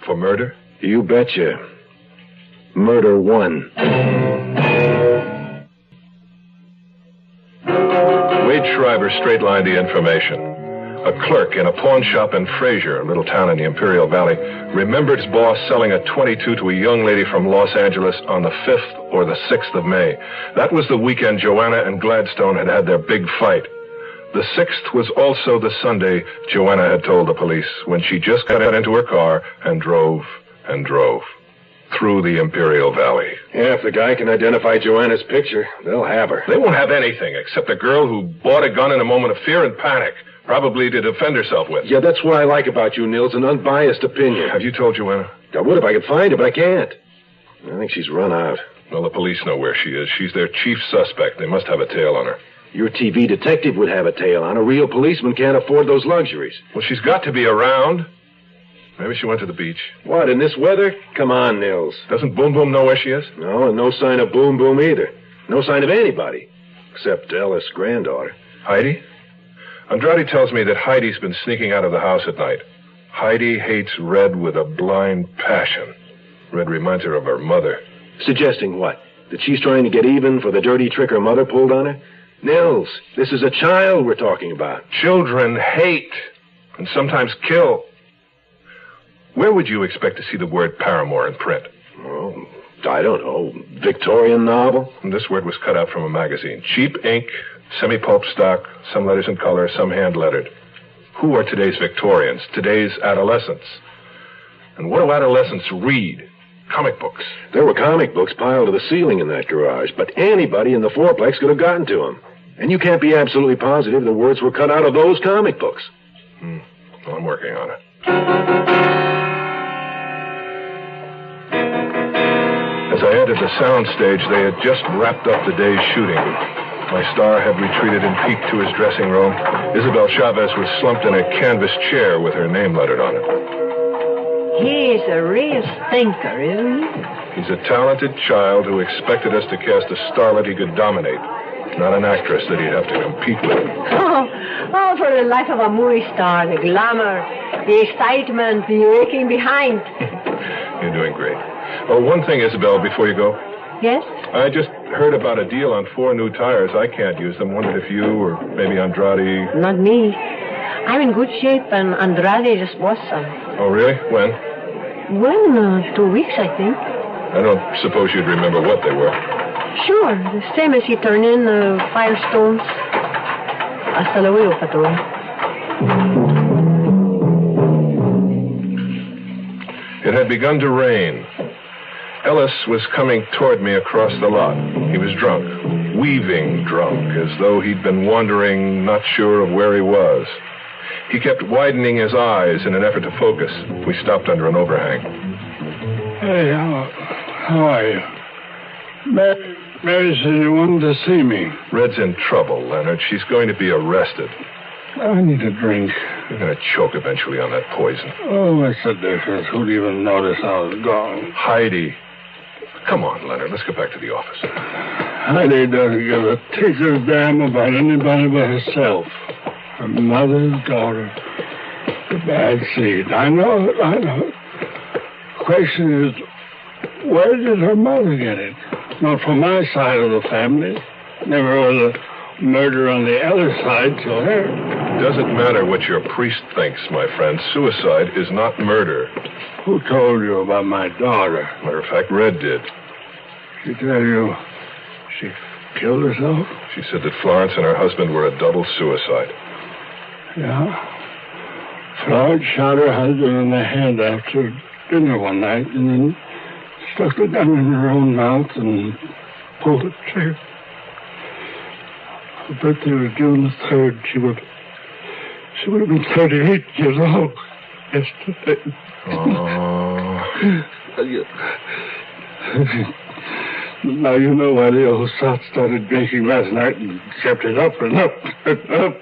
for murder? You betcha. Murder 1. Wade Schreiber straight-lined the information. A clerk in a pawn shop in Fraser, a little town in the Imperial Valley, remembered his boss selling a .22 to a young lady from Los Angeles on the 5th or the 6th of May. That was the weekend Joanna and Gladstone had had their big fight. The 6th was also the Sunday Joanna had told the police, when she just got into her car and drove through the Imperial Valley. Yeah, if the guy can identify Joanna's picture, they'll have her. They won't have anything except a girl who bought a gun in a moment of fear and panic, probably to defend herself with. Yeah, that's what I like about you, Nils, an unbiased opinion. Have you told Joanna? I would if I could find her, but I can't. I think she's run out. Well, the police know where she is. She's their chief suspect. They must have a tail on her. Your TV detective would have a tail on. A real policeman can't afford those luxuries. Well, she's got to be around. Maybe she went to the beach. What, in this weather? Come on, Nils. Doesn't Boom Boom know where she is? No, and no sign of Boom Boom either. No sign of anybody. Except Ellis' granddaughter. Heidi? Andrade tells me that Heidi's been sneaking out of the house at night. Heidi hates Red with a blind passion. Red reminds her of her mother. Suggesting what? That she's trying to get even for the dirty trick her mother pulled on her? Nils, this is a child we're talking about. Children hate and sometimes kill. Where would you expect to see the word paramour in print? Oh, I don't know. Victorian novel? And this word was cut out from a magazine. Cheap ink, semi-pulp stock, some letters in color, some hand-lettered. Who are today's Victorians, today's adolescents? And what do adolescents read? Comic books. There were comic books piled to the ceiling in that garage, but anybody in the fourplex could have gotten to them. And you can't be absolutely positive the words were cut out of those comic books. Well, I'm working on it. As I entered the sound stage, they had just wrapped up the day's shooting. My star had retreated and peeked to his dressing room. Isabel Chavez was slumped in a canvas chair with her name lettered on it. He's a real stinker, isn't he? He's a talented child who expected us to cast a starlet he could dominate, not an actress that he'd have to compete with. Oh, for the life of a movie star, the glamour, the excitement, the aching behind. You're doing great. Oh, one thing, Isabel, before you go. Yes? I just heard about a deal on 4 new tires. I can't use them. Wondered if you or maybe Andrade... Not me. I'm in good shape, and Andrade just bought some. Oh, really? When? Well, 2 weeks, I think. I don't suppose you'd remember what they were. Sure, the same as he turned in Firestones. Hasta luego, patrón. It had begun to rain. Ellis was coming toward me across the lot. He was drunk, weaving drunk, as though he'd been wandering, not sure of where he was. He kept widening his eyes in an effort to focus. We stopped under an overhang. Hey, how are you? Mary said you wanted to see me. Red's in trouble, Leonard. She's going to be arrested. I need a drink. You're going to choke eventually on that poison. Oh, what's the difference? Who'd even notice I was gone? Heidi. Come on, Leonard. Let's get back to the office. Heidi doesn't give a tinker's damn about anybody but herself. Her mother's daughter. The bad seed. I know it. Question is, where did her mother get it? Not from my side of the family. Never was a murder on the other side till her. It doesn't matter what your priest thinks, my friend. Suicide is not murder. Who told you about my daughter? Matter of fact, Red did. She tell you she killed herself? She said that Florence and her husband were a double suicide. Yeah? Florence shot her husband in the head after dinner one night and then stuck the gun in her own mouth and pulled the trigger. Her birthday was June the 3rd. She would have been 38 years old yesterday. Oh. Now you know why the old sot started drinking last night and kept it up and up and up.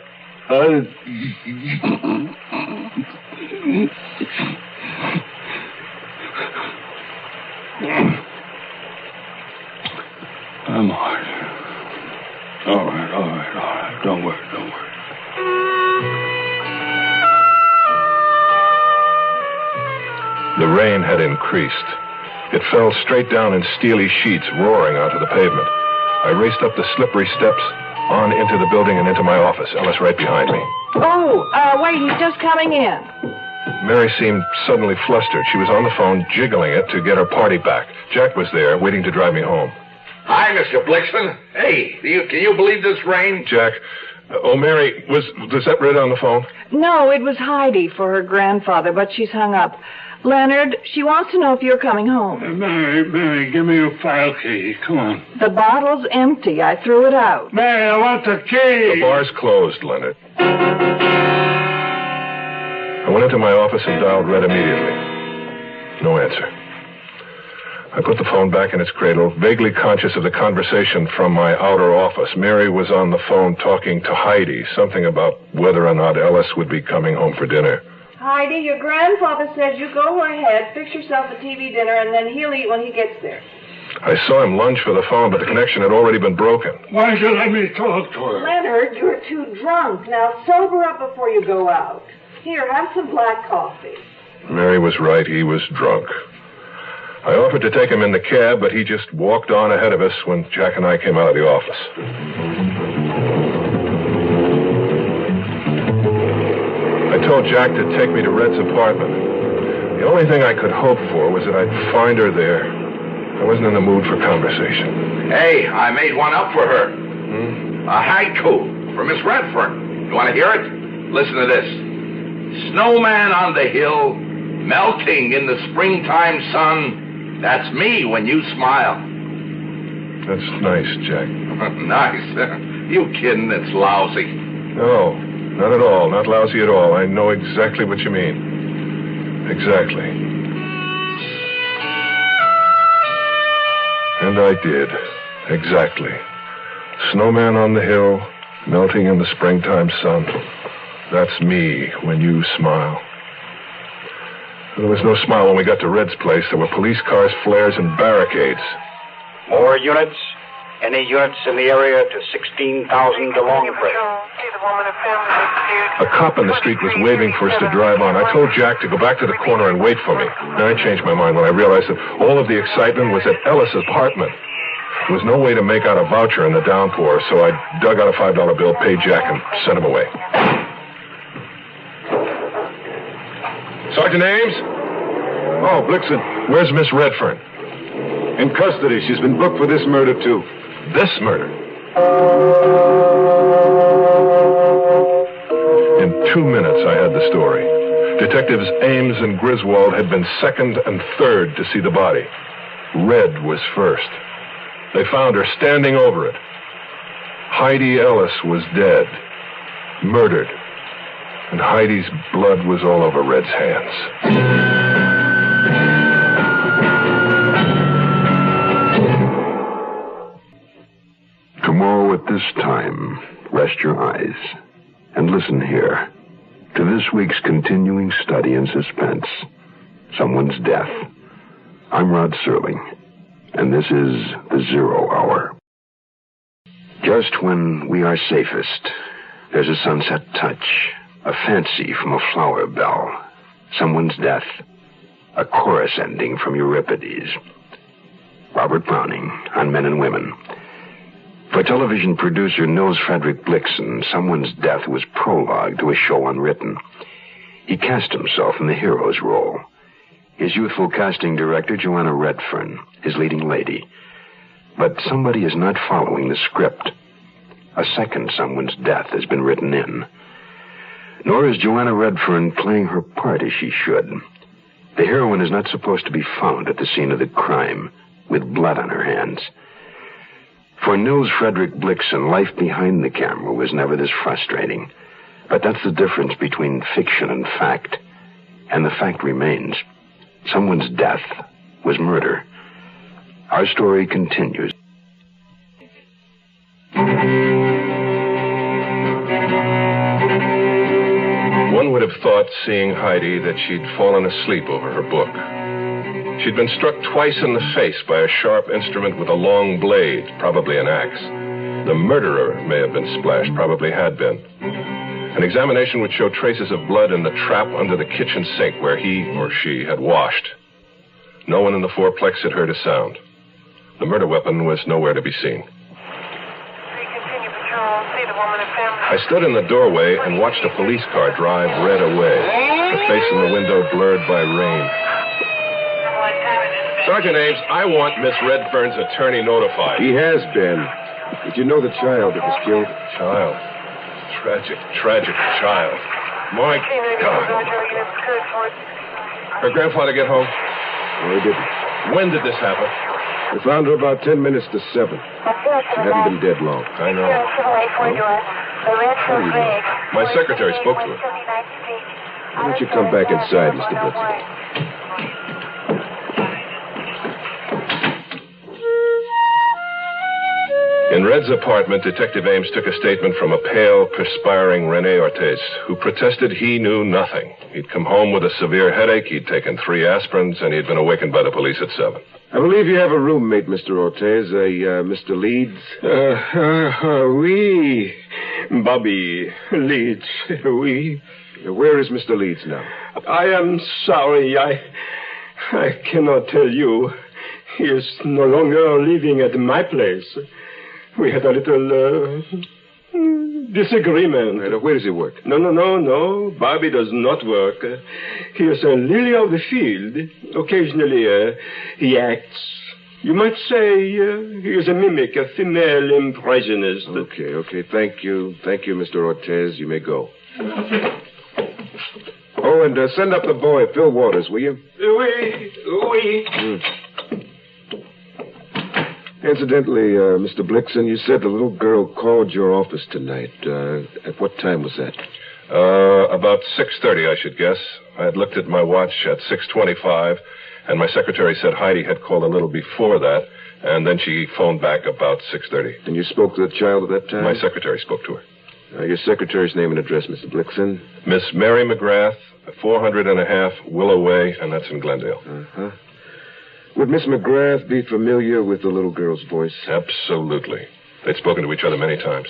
I'm all right. All right. Don't worry. The rain had increased. It fell straight down in steely sheets, roaring onto the pavement. I raced up the slippery steps, on into the building and into my office. Ellis right behind me. Oh, wait, he's just coming in. Mary seemed suddenly flustered. She was on the phone, jiggling it to get her party back. Jack was there, waiting to drive me home. Hi, Mr. Blixen. Hey, can you believe this rain? Jack, Mary, was that Red on the phone? No, it was Heidi for her grandfather, but she's hung up. Leonard, she wants to know if you're coming home. Mary, give me your file key. Come on. The bottle's empty. I threw it out. Mary, I want the key. The bar's closed, Leonard. I went into my office and dialed Red immediately. No answer. I put the phone back in its cradle, vaguely conscious of the conversation from my outer office. Mary was on the phone talking to Heidi, something about whether or not Ellis would be coming home for dinner. Heidi, your grandfather says you go ahead, fix yourself a TV dinner, and then he'll eat when he gets there. I saw him lunge for the phone, but the connection had already been broken. Why don't you let me talk to her? Leonard, you're too drunk. Now sober up before you go out. Here, have some black coffee. Mary was right. He was drunk. I offered to take him in the cab, but he just walked on ahead of us when Jack and I came out of the office. I told Jack to take me to Red's apartment. The only thing I could hope for was that I'd find her there. I wasn't in the mood for conversation. Hey, I made one up for her. A haiku for Miss Redfern. You want to hear it? Listen to this. Snowman on the hill, melting in the springtime sun. That's me when you smile. That's nice, Jack. Nice. You kidding? It's lousy. No, not at all. Not lousy at all. I know exactly what you mean. Exactly. And I did. Exactly. Snowman on the hill, melting in the springtime sun. That's me when you smile. There was no smile when we got to Red's place. There were police cars, flares, and barricades. More units? Any units in the area to 16,000 DeLong Bridge. A cop in the street was waving for us to drive on. I told Jack to go back to the corner and wait for me. And I changed my mind when I realized that all of the excitement was at Ellis' apartment. There was no way to make out a voucher in the downpour, so I dug out a $5 bill, paid Jack, and sent him away. Sergeant Ames? Oh, Blixen. Where's Miss Redfern? In custody. She's been booked for this murder, too. This murder? In 2 minutes, I had the story. Detectives Ames and Griswold had been second and third to see the body. Red was first. They found her standing over it. Heidi Ellis was dead, murdered, and Heidi's blood was all over Red's hands. Tomorrow at this time, rest your eyes and listen here to this week's continuing study in suspense, Someone's Death. I'm Rod Serling, and this is the 0 Hour. Just when we are safest, there's a sunset touch, a fancy from a flower bell, someone's death, a chorus ending from Euripides. Robert Browning on Men and Women. For television producer Nils Frederick Blixen, Someone's Death was prologue to a show unwritten. He cast himself in the hero's role. His youthful casting director, Joanna Redfern, his leading lady. But somebody is not following the script. A second Someone's Death has been written in. Nor is Joanna Redfern playing her part as she should. The heroine is not supposed to be found at the scene of the crime, with blood on her hands. For Nils Frederick Blixen, life behind the camera was never this frustrating. But that's the difference between fiction and fact. And the fact remains. Someone's death was murder. Our story continues. One would have thought, seeing Heidi, that she'd fallen asleep over her book. She'd been struck twice in the face by a sharp instrument with a long blade, probably an axe. The murderer may have been splashed, probably had been. An examination would show traces of blood in the trap under the kitchen sink where he or she had washed. No one in the fourplex had heard a sound. The murder weapon was nowhere to be seen. I stood in the doorway and watched a police car drive Red away, the face in the window blurred by rain. Sergeant Ames, I want Miss Redfern's attorney notified. He has been. Did you know the child that was killed? Child. Tragic child. My God. Her grandfather get home? No, he didn't. When did this happen? We found her about 10 minutes to 7. She hadn't been dead long. I know. How do you know? My secretary spoke to her. Why don't you come back inside, Mr. Blixen? In Red's apartment, Detective Ames took a statement from a pale, perspiring Rene Ortiz, who protested he knew nothing. He'd come home with a severe headache, he'd taken 3 aspirins, and he'd been awakened by the police at 7. I believe you have a roommate, Mr. Ortiz, Mr. Leeds. Oui, Bobby Leeds, oui. Where is Mr. Leeds now? I am sorry, I cannot tell you. He is no longer living at my place. We had a little disagreement. Where does he work? No. Bobby does not work. He is a lily of the field. Occasionally, he acts. You might say he is a mimic, a female impressionist. Okay. Thank you, Mr. Ortiz. You may go. Oh, and send up the boy, Phil Waters, will you? Oui. Incidentally, Mr. Blixen, you said the little girl called your office tonight. At what time was that? About 6:30, I should guess. I had looked at my watch at 6:25, and my secretary said Heidi had called a little before that, and then she phoned back about 6:30. And you spoke to the child at that time? My secretary spoke to her. Your secretary's name and address, Mr. Blixen? Miss Mary McGrath, 400 Willow Way, and that's in Glendale. Uh-huh. Would Miss McGrath be familiar with the little girl's voice? Absolutely. They'd spoken to each other many times.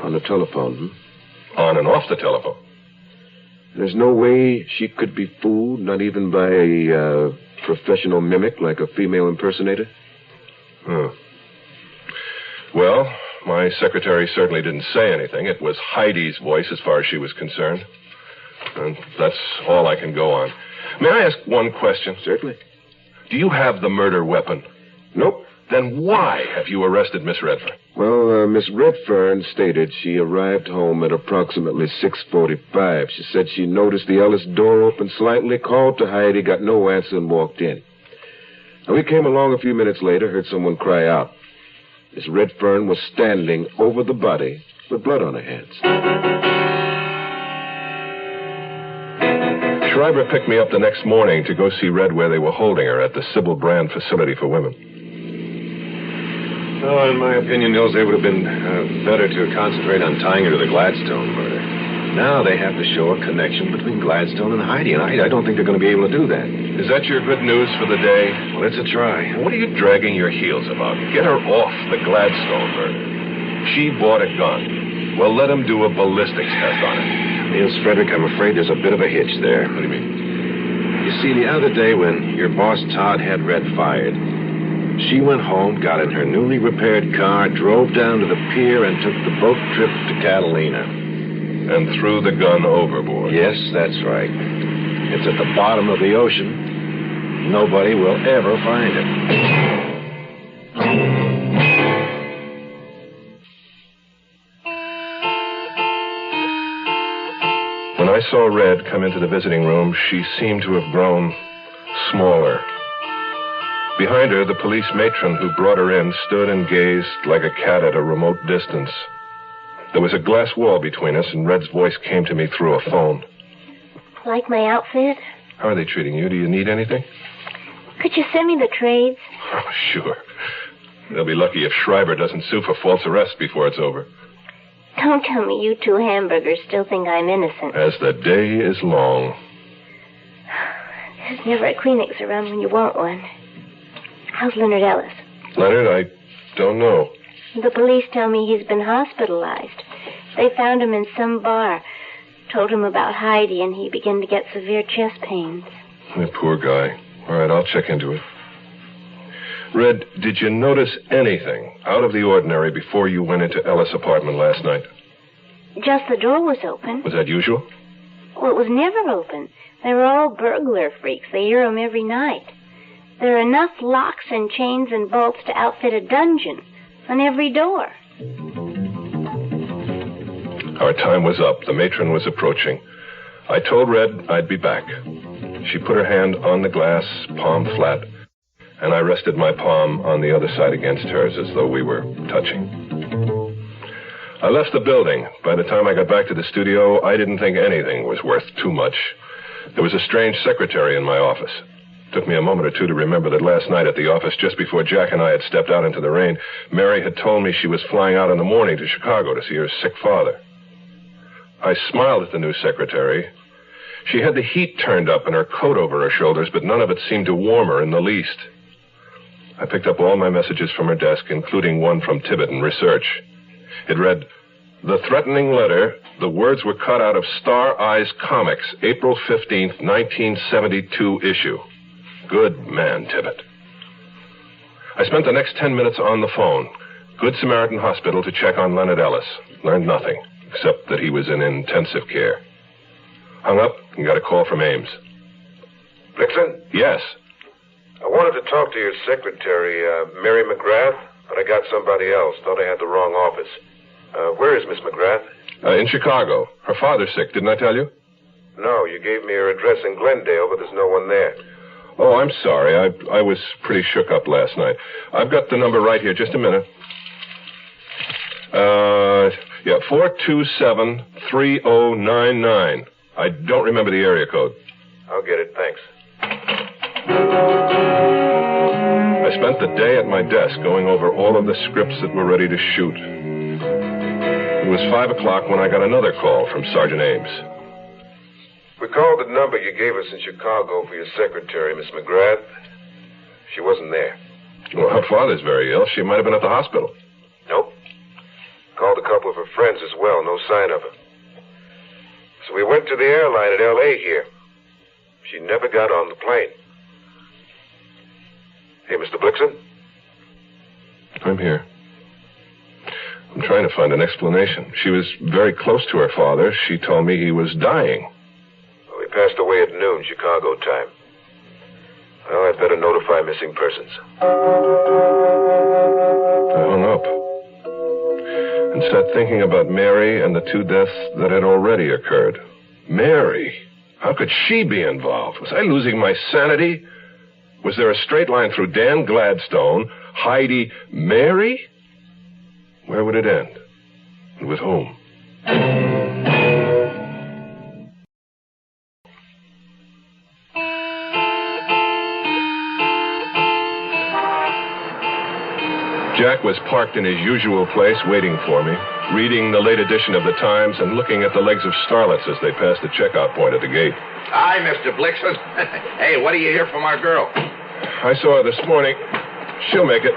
On the telephone, On and off the telephone. There's no way she could be fooled, not even by a professional mimic like a female impersonator? Well, my secretary certainly didn't say anything. It was Heidi's voice as far as she was concerned. And that's all I can go on. May I ask one question? Certainly. Do you have the murder weapon? Nope. Then why have you arrested Miss Redfern? Well, Miss Redfern stated she arrived home at approximately 6:45. She said she noticed the Ellis door open slightly, called to Heidi, got no answer, and walked in. Now, we came along a few minutes later, heard someone cry out. Miss Redfern was standing over the body with blood on her hands. Schreiber picked me up the next morning to go see Red where they were holding her at the Sybil Brand Facility for Women. Oh, in my opinion, Nils, they would have been better to concentrate on tying her to the Gladstone murder. Now they have to show a connection between Gladstone and Heidi, and I don't think they're going to be able to do that. Is that your good news for the day? Well, it's a try. What are you dragging your heels about? Get her off the Gladstone murder. She bought a gun. Well, let him do a ballistics test on it. Nils, Frederick, I'm afraid there's a bit of a hitch there. What do you mean? You see, the other day when your boss Todd had Red fired, she went home, got in her newly repaired car, drove down to the pier, and took the boat trip to Catalina. And threw the gun overboard. Yes, that's right. It's at the bottom of the ocean. Nobody will ever find it. When I saw Red come into the visiting room, she seemed to have grown smaller. Behind her, the police matron who brought her in stood and gazed like a cat at a remote distance. There was a glass wall between us, and Red's voice came to me through a phone. Like my outfit? How are they treating you? Do you need anything? Could you send me the trades? Oh, sure. They'll be lucky if Schreiber doesn't sue for false arrest before it's over. Don't tell me you 2 hamburgers still think I'm innocent. As the day is long. There's never a Kleenex around when you want one. How's Leonard Ellis? Leonard, I don't know. The police tell me he's been hospitalized. They found him in some bar, told him about Heidi, and he began to get severe chest pains. The poor guy. All right, I'll check into it. Red, did you notice anything out of the ordinary before you went into Ellis' apartment last night? Just the door was open. Was that usual? Well, it was never open. They were all burglar freaks. They hear them every night. There are enough locks and chains and bolts to outfit a dungeon on every door. Our time was up. The matron was approaching. I told Red I'd be back. She put her hand on the glass, palm flat, and I rested my palm on the other side against hers as though we were touching. I left the building. By the time I got back to the studio, I didn't think anything was worth too much. There was a strange secretary in my office. Took me a moment or two to remember that last night at the office, just before Jack and I had stepped out into the rain, Mary had told me she was flying out in the morning to Chicago to see her sick father. I smiled at the new secretary. She had the heat turned up and her coat over her shoulders, but none of it seemed to warm her in the least. I picked up all my messages from her desk, including one from Tiverton Research. It read, "The threatening letter, the words were cut out of Star Eyes Comics, April 15th, 1972 issue. Good man, Tibbet." I spent the next 10 minutes on the phone. Good Samaritan Hospital to check on Leonard Ellis. Learned nothing, except that he was in intensive care. Hung up and got a call from Ames. Blixen? Yes. I wanted to talk to your secretary, Mary McGrath, but I got somebody else. Thought I had the wrong office. Where is Miss McGrath? In Chicago. Her father's sick, didn't I tell you? No, you gave me her address in Glendale, but there's no one there. Oh, I'm sorry. I was pretty shook up last night. I've got the number right here. Just a minute. 427-3099. I don't remember the area code. I'll get it, thanks. I spent the day at my desk going over all of the scripts that were ready to shoot. It was 5 o'clock when I got another call from Sergeant Ames. We called the number you gave us in Chicago for your secretary, Miss McGrath. She wasn't there. Well, her father's very ill. She might have been at the hospital. Nope. Called a couple of her friends as well. No sign of her. So we went to the airline at L.A. here. She never got on the plane. Hey, Mr. Blixen? I'm here. I'm trying to find an explanation. She was very close to her father. She told me he was dying. Well, he passed away at noon, Chicago time. Well, I'd better notify missing persons. I hung up and sat thinking about Mary and the two deaths that had already occurred. Mary? How could she be involved? Was I losing my sanity? Was there a straight line through Dan Gladstone, Heidi, Mary? Where would it end? And with whom? Jack was parked in his usual place waiting for me, reading the late edition of the Times and looking at the legs of starlets as they passed the checkout point at the gate. Hi, Mr. Blixen. Hey, what do you hear from our girl? I saw her this morning. She'll make it.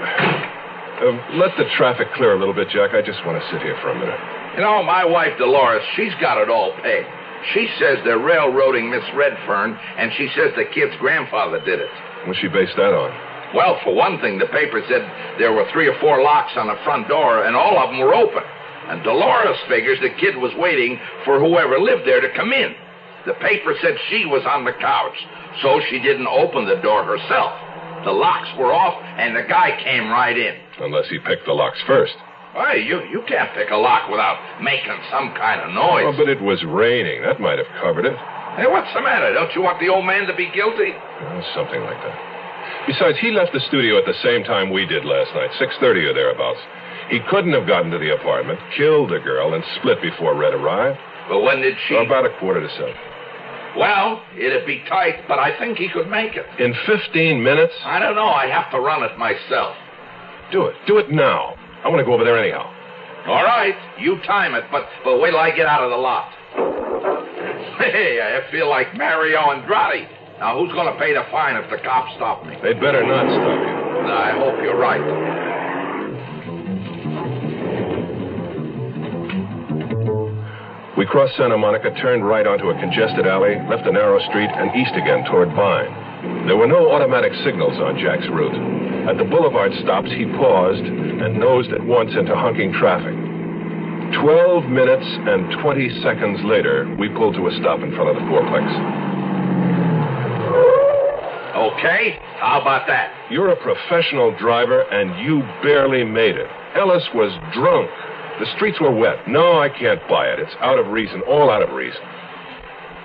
Let the traffic clear a little bit, Jack. I just want to sit here for a minute. You know, my wife, Dolores, she's got it all pegged. She says they're railroading Miss Redfern, and she says the kid's grandfather did it. What's she based that on? Well, for one thing, the paper said there were 3 or 4 locks on the front door, and all of them were open. And Dolores figures the kid was waiting for whoever lived there to come in. The paper said she was on the couch, so she didn't open the door herself. The locks were off, and the guy came right in. Unless he picked the locks first. Hey, you can't pick a lock without making some kind of noise. Oh, but it was raining. That might have covered it. Hey, what's the matter? Don't you want the old man to be guilty? Something like that. Besides, he left the studio at the same time we did last night, 6:30 or thereabouts. He couldn't have gotten to the apartment, killed the girl, and split before Red arrived. But when did she... About 6:45. Well, it'd be tight, but I think he could make it. In 15 minutes? I don't know. I have to run it myself. Do it. Do it now. I want to go over there anyhow. All right. You time it, but wait till I get out of the lot. Hey, I feel like Mario Andrade. Now, who's going to pay the fine if the cops stop me? They'd better not stop you. I hope you're right. We crossed Santa Monica, turned right onto a congested alley, left a narrow street, and east again toward Vine. There were no automatic signals on Jack's route. At the boulevard stops, he paused and nosed at once into honking traffic. 12 minutes and 20 seconds later, we pulled to a stop in front of the fourplex. Okay, how about that? You're a professional driver, and you barely made it. Ellis was drunk. The streets were wet. No, I can't buy it. It's out of reason, all out of reason.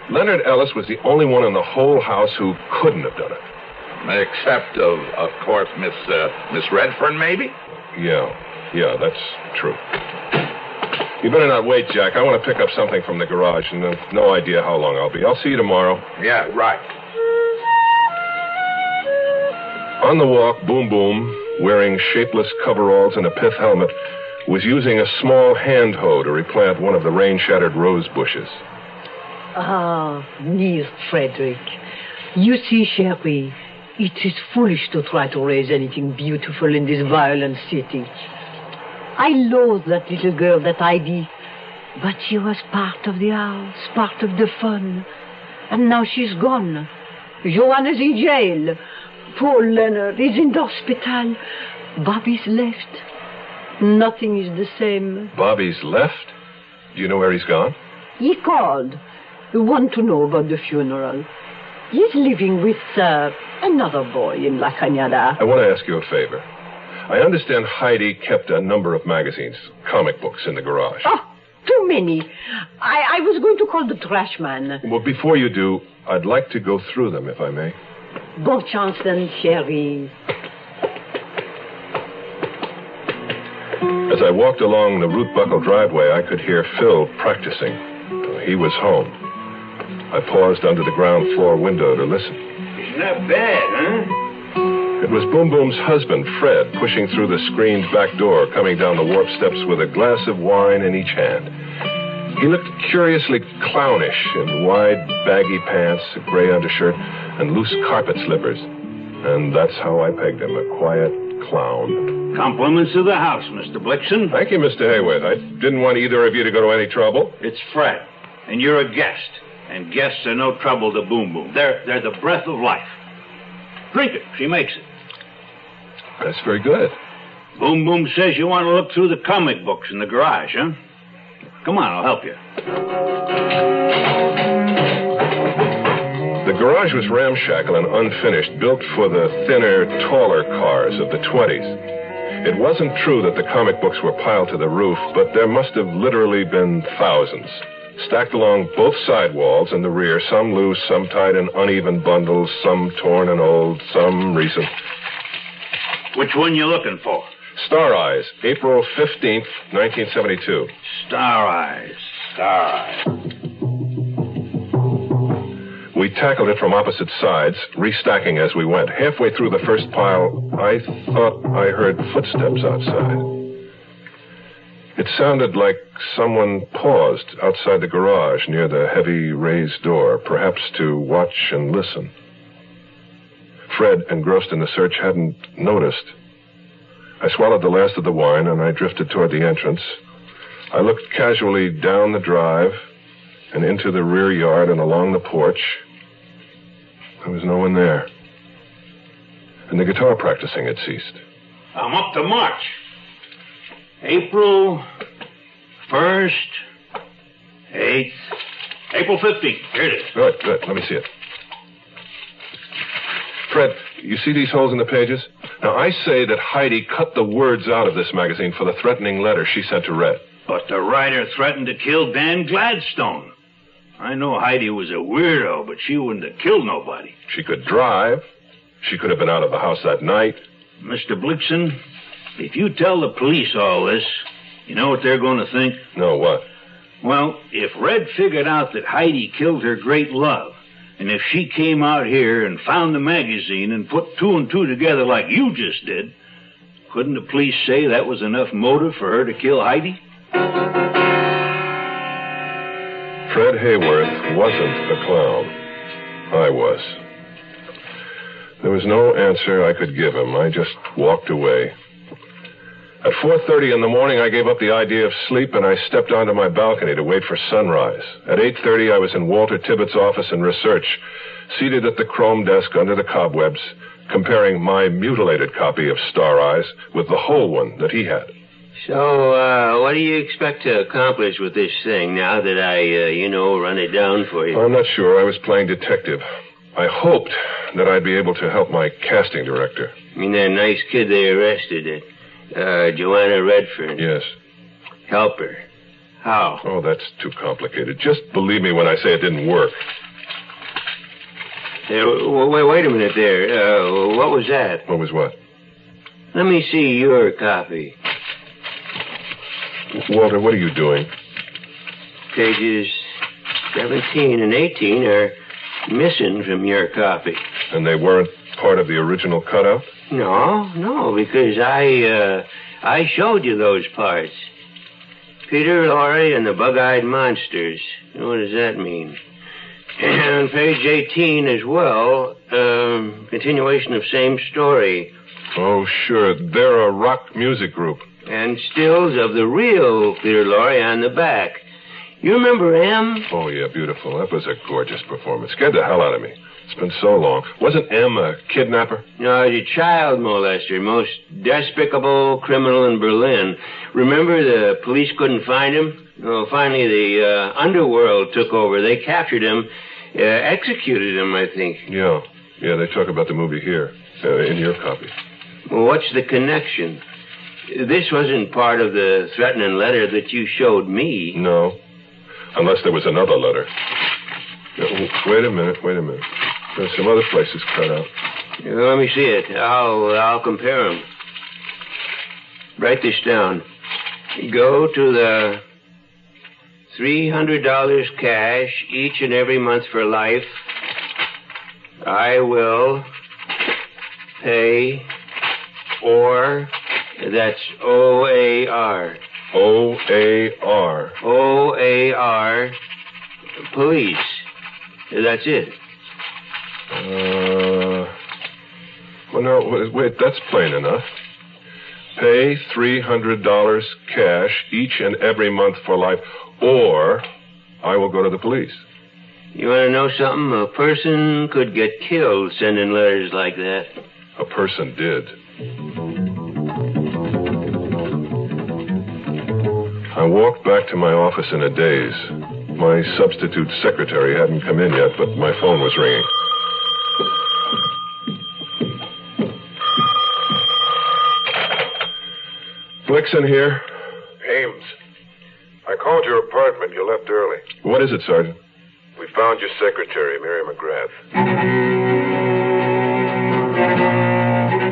Leonard Ellis was the only one in the whole house who couldn't have done it. Except, of course, Miss Redfern, maybe? Yeah, that's true. You better not wait, Jack. I want to pick up something from the garage, and no idea how long I'll be. I'll see you tomorrow. Yeah, right. On the walk, Boom Boom, wearing shapeless coveralls and a pith helmet, was using a small hand hoe to replant one of the rain-shattered rose bushes. Ah, dear Frederick. You see, Sherry, it is foolish to try to raise anything beautiful in this violent city. I loathe that little girl, that Heidi, but she was part of the house, part of the fun. And now she's gone. Joanna's in jail. Poor Leonard is in the hospital. Bobby's left. Nothing is the same. Bobby's left? Do you know where he's gone? He called. Want to know about the funeral. He's living with another boy in La Cañada. I want to ask you a favor. I understand Heidi kept a number of magazines, comic books, in the garage. Oh, too many. I was going to call the trash man. Well, before you do, I'd like to go through them, if I may. Bon chance then, Sherry. As I walked along the root-buckled driveway, I could hear Phil practicing. He was home. I paused under the ground floor window to listen. It's not bad, huh? It was Boom Boom's husband, Fred, pushing through the screened back door, coming down the warp steps with a glass of wine in each hand. He looked curiously clownish in wide, baggy pants, a gray undershirt, and loose carpet slippers. And that's how I pegged him, a quiet clown. Compliments of the house, Mr. Blixen. Thank you, Mr. Hayworth. I didn't want either of you to go to any trouble. It's Fred, and you're a guest. And guests are no trouble to Boom Boom. They're the breath of life. Drink it. She makes it. That's very good. Boom Boom says you want to look through the comic books in the garage, huh? Come on, I'll help you. The garage was ramshackle and unfinished, built for the thinner, taller cars of the 20s. It wasn't true that the comic books were piled to the roof, but there must have literally been thousands. Stacked along both side walls and the rear, some loose, some tied in uneven bundles, some torn and old, some recent. Which one you looking for? Star Eyes, April 15th, 1972. Star Eyes. We tackled it from opposite sides, restacking as we went. Halfway through the first pile, I thought I heard footsteps outside. It sounded like someone paused outside the garage near the heavy raised door, perhaps to watch and listen. Fred, engrossed in the search, hadn't noticed. I swallowed the last of the wine, and I drifted toward the entrance. I looked casually down the drive and into the rear yard and along the porch. There was no one there. And the guitar practicing had ceased. I'm up to March. April 1st, 8th, April 15th. Here it is. Good. Let me see it. Fred, you see these holes in the pages? Now, I say that Heidi cut the words out of this magazine for the threatening letter she sent to Red. But the writer threatened to kill Dan Gladstone. I know Heidi was a weirdo, but she wouldn't have killed nobody. She could drive. She could have been out of the house that night. Mr. Blixen, if you tell the police all this, you know what they're going to think? No, what? Well, if Red figured out that Heidi killed her great love, and if she came out here and found the magazine and put two and two together like you just did, couldn't the police say that was enough motive for her to kill Heidi? Fred Hayworth wasn't a clown. I was. There was no answer I could give him. I just walked away. At 4:30 in the morning, I gave up the idea of sleep, and I stepped onto my balcony to wait for sunrise. At 8:30, I was in Walter Tibbetts' office in research, seated at the chrome desk under the cobwebs, comparing my mutilated copy of Star Eyes with the whole one that he had. So, what do you expect to accomplish with this thing now that I, run it down for you? I'm not sure. I was playing detective. I hoped that I'd be able to help my casting director. You mean that nice kid they arrested, Joanna Redfern? Yes. Help her. How? Oh, that's too complicated. Just believe me when I say it didn't work. Wait a minute there. What was that? What was what? Let me see your copy. Walter, what are you doing? Pages 17 and 18 are missing from your copy. And they weren't part of the original cutout? No, because I showed you those parts. Peter Lorre and the Bug-Eyed Monsters. What does that mean? And on page 18 as well, continuation of same story. Oh, sure. They're a rock music group. And stills of the real Peter Lorre on the back. You remember M? Oh, yeah, beautiful. That was a gorgeous performance. Scared the hell out of me. It's been so long. Wasn't M a kidnapper? No, he's a child molester, most despicable criminal in Berlin. Remember the police couldn't find him? Oh, finally the underworld took over. They captured him, executed him, I think. Yeah, they talk about the movie here, in your copy. Well, what's the connection? This wasn't part of the threatening letter that you showed me. No, unless there was another letter. Wait a minute. There's some other places cut out. Let me see it. I'll compare them. Write this down. Go to the $300 cash each and every month for life. I will pay, or that's OAR. OAR. OAR. Police. That's it. Well, no, wait, that's plain enough. Pay $300 cash each and every month for life, or I will go to the police. You want to know something? A person could get killed sending letters like that. A person did. I walked back to my office in a daze. My substitute secretary hadn't come in yet, but my phone was ringing. Blixen here. Ames, I called your apartment. You left early. What is it, Sergeant? We found your secretary, Mary McGrath.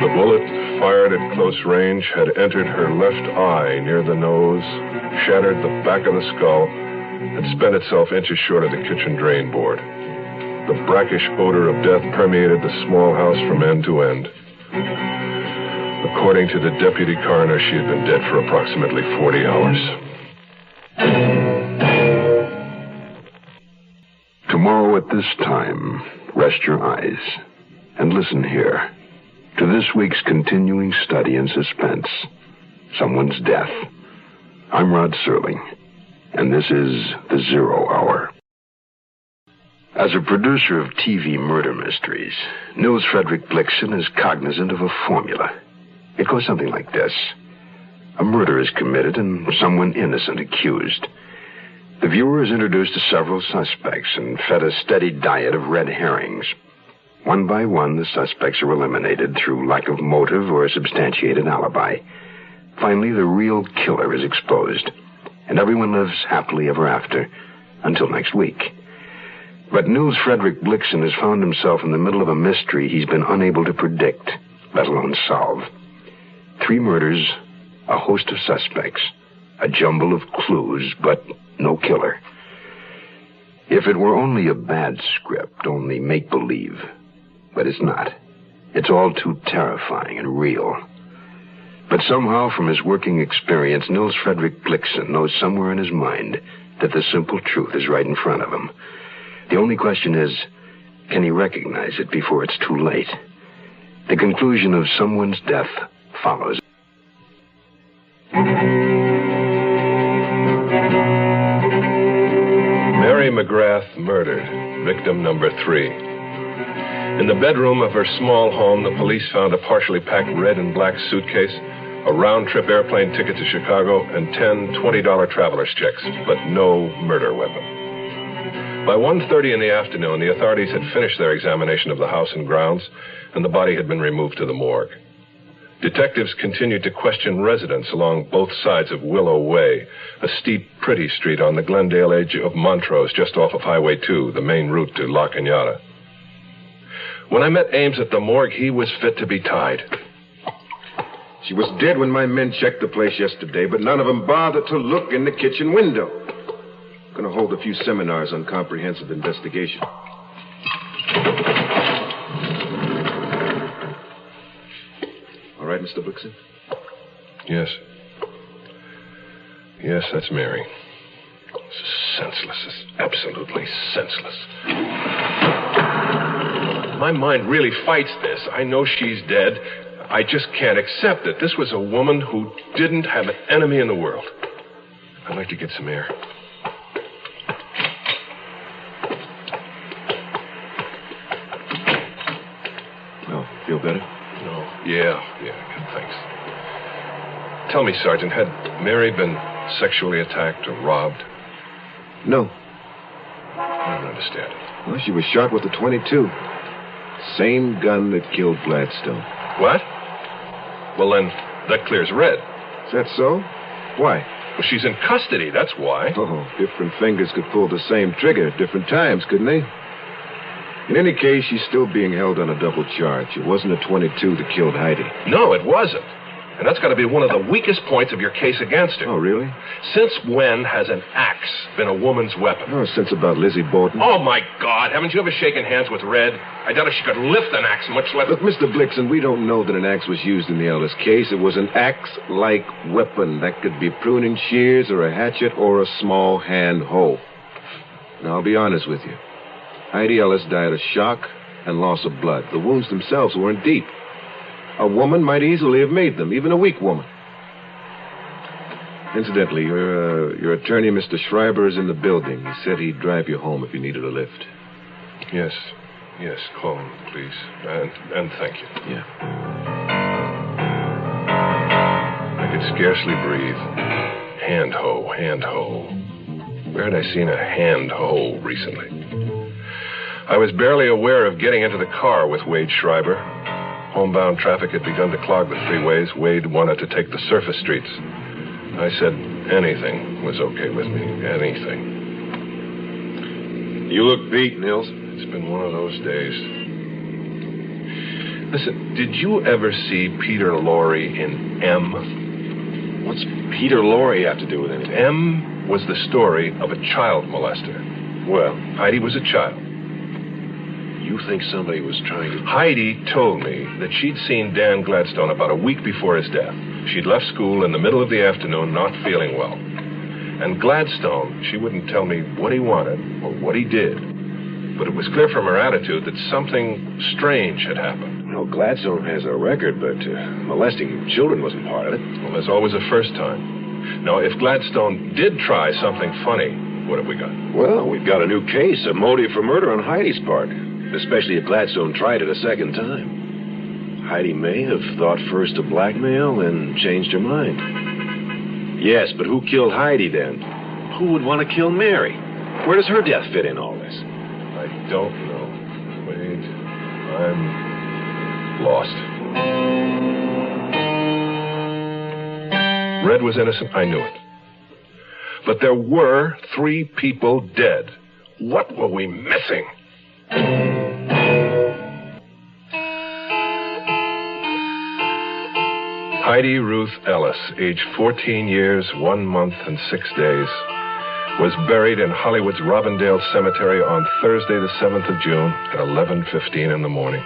The bullet, fired at close range, had entered her left eye near the nose, shattered the back of the skull, and spent itself inches short of the kitchen drain board. The brackish odor of death permeated the small house from end to end. According to the deputy coroner, she had been dead for approximately 40 hours. Tomorrow at this time, rest your eyes and listen here to this week's continuing study in suspense, Someone's Death. I'm Rod Serling, and this is The Zero Hour. As a producer of TV murder mysteries, Nils Frederick Blixen is cognizant of a formula. It goes something like this. A murder is committed and someone innocent accused. The viewer is introduced to several suspects and fed a steady diet of red herrings. One by one, the suspects are eliminated through lack of motive or a substantiated alibi. Finally, the real killer is exposed, and everyone lives happily ever after until next week. But Nils Frederick Blixen has found himself in the middle of a mystery he's been unable to predict, let alone solve. 3 murders, a host of suspects, a jumble of clues, but no killer. If it were only a bad script, only make-believe. But it's not. It's all too terrifying and real. But somehow, from his working experience, Nils Frederick Blixen knows somewhere in his mind that the simple truth is right in front of him. The only question is, can he recognize it before it's too late? The conclusion of Someone's Death follows. Mary McGrath murdered, victim number 3. In the bedroom of her small home, the police found a partially packed red and black suitcase, a round-trip airplane ticket to Chicago, and 10 $20 traveler's checks, but no murder weapon. By 1:30 in the afternoon, the authorities had finished their examination of the house and grounds, and the body had been removed to the morgue. Detectives continued to question residents along both sides of Willow Way, a steep, pretty street on the Glendale edge of Montrose, just off of Highway 2, the main route to La Cañada. When I met Ames at the morgue, he was fit to be tied. She was dead when my men checked the place yesterday, but none of them bothered to look in the kitchen window. I'm going to hold a few seminars on comprehensive investigation. Mr. Blixen? Yes. Yes, that's Mary. Senseless. It's absolutely senseless. My mind really fights this. I know she's dead. I just can't accept it. This was a woman who didn't have an enemy in the world. I'd like to get some air. Oh, feel better? No. Yeah, thanks. Tell me, Sergeant, had Mary been sexually attacked or robbed? No. I don't understand it. Well, she was shot with a .22. Same gun that killed Gladstone. What? Well, then, that clears Red. Is that so? Why? Well, she's in custody, that's why. Oh, different fingers could pull the same trigger at different times, couldn't they? In any case, she's still being held on a double charge. It wasn't a .22 that killed Heidi. No, it wasn't. And that's got to be one of the weakest points of your case against her. Oh, really? Since when has an axe been a woman's weapon? Oh, since about Lizzie Borden. Oh, my God. Haven't you ever shaken hands with Red? I doubt if she could lift an axe, much less... Look, Mr. Blixen, we don't know that an axe was used in the Ellis case. It was an axe-like weapon. That could be pruning shears or a hatchet or a small hand hoe. Now, I'll be honest with you. Heidi Ellis died of shock and loss of blood. The wounds themselves weren't deep. A woman might easily have made them, even a weak woman. Incidentally, your attorney, Mr. Schreiber, is in the building. He said he'd drive you home if you needed a lift. Yes, call him, please. And thank you. Yeah. I could scarcely breathe. Hand hoe. Where had I seen a hand hoe recently? I was barely aware of getting into the car with Wade Schreiber. Homebound traffic had begun to clog the freeways. Wade wanted to take the surface streets. I said anything was okay with me. Anything. You look beat, Nils. It's been one of those days. Listen, did you ever see Peter Lorre in M? What's Peter Lorre have to do with anything? M was the story of a child molester. Well, Heidi was a child. You think somebody was trying to... Heidi told me that she'd seen Dan Gladstone about a week before his death. She'd left school in the middle of the afternoon, not feeling well. And Gladstone, she wouldn't tell me what he wanted or what he did. But it was clear from her attitude that something strange had happened. No, Gladstone has a record, but molesting children wasn't part of it. Well, there's always a first time. Now, if Gladstone did try something funny, what have we got? Well, we've got a new case, a motive for murder on Heidi's part. Especially if Gladstone tried it a second time. Heidi may have thought first of blackmail, then changed her mind. Yes, but who killed Heidi then? Who would want to kill Mary? Where does her death fit in all this? I don't know. Wait, I'm lost. Red was innocent, I knew it. But there were 3 people dead. What were we missing? Heidi Ruth Ellis, age 14 years, 1 month, and 6 days, was buried in Hollywood's Robindale Cemetery on Thursday, the 7th of June at 11:15 in the morning.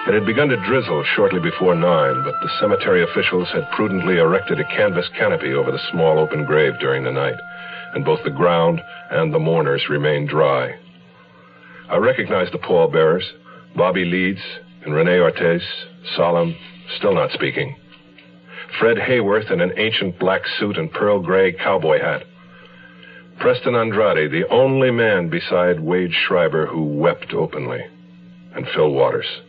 It had begun to drizzle shortly before 9, but the cemetery officials had prudently erected a canvas canopy over the small open grave during the night, and both the ground and the mourners remained dry. I recognized the pallbearers, Bobby Leeds and Rene Ortiz, solemn, still not speaking. Fred Hayworth in an ancient black suit and pearl gray cowboy hat. Preston Andrade, the only man beside Wade Schreiber who wept openly. And Phil Waters.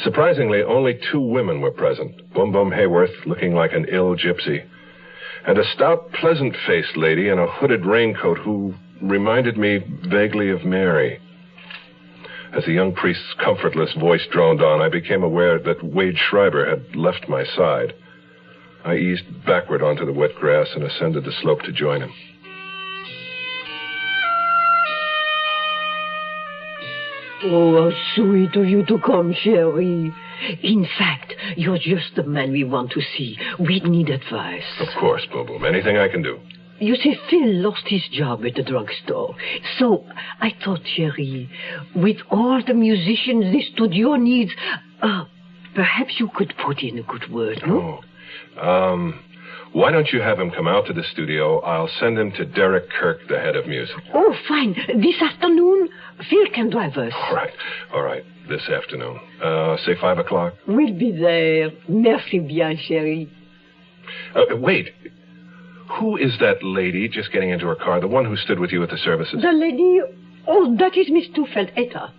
Surprisingly, only 2 women were present. Bum Bum Hayworth, looking like an ill gypsy, and a stout, pleasant-faced lady in a hooded raincoat who reminded me vaguely of Mary. As the young priest's comfortless voice droned on, I became aware that Wade Schreiber had left my side. I eased backward onto the wet grass and ascended the slope to join him. Oh, how sweet of you to come, Sherry. In fact, you're just the man we want to see. We need advice. Of course, Boom Boom. Anything I can do. You see, Phil lost his job at the drugstore. So I thought, Sherry, with all the musicians the studio needs, Perhaps you could put in a good word, no? Oh. Why don't you have him come out to the studio? I'll send him to Derek Kirk, the head of music. Oh, fine. This afternoon, Phil can drive us. All right. This afternoon. Say 5 o'clock? We'll be there. Merci bien, chérie. Wait. Who is that lady just getting into her car? The one who stood with you at the services? The lady... Oh, that is Miss Tufeld, Etta.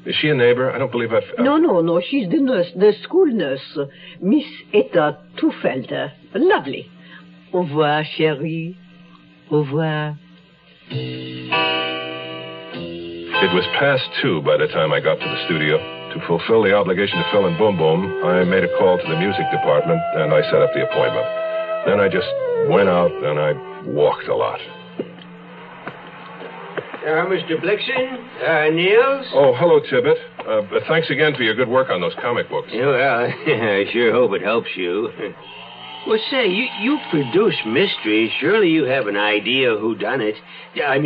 Is she a neighbor? I don't believe I've... No. She's the nurse, the school nurse. Miss Etta Tufeld. Lovely. Au revoir, chérie. Au revoir. It was past 2 by the time I got to the studio. To fulfill the obligation to Phil and Boom Boom, I made a call to the music department, and I set up the appointment. Then I just went out, and I walked a lot. Mr. Blixen? Niels? Oh, hello, Tibbet. Thanks again for your good work on those comic books. Yeah, well, I sure hope it helps you. Well, say, you produce mysteries. Surely you have an idea who done it. I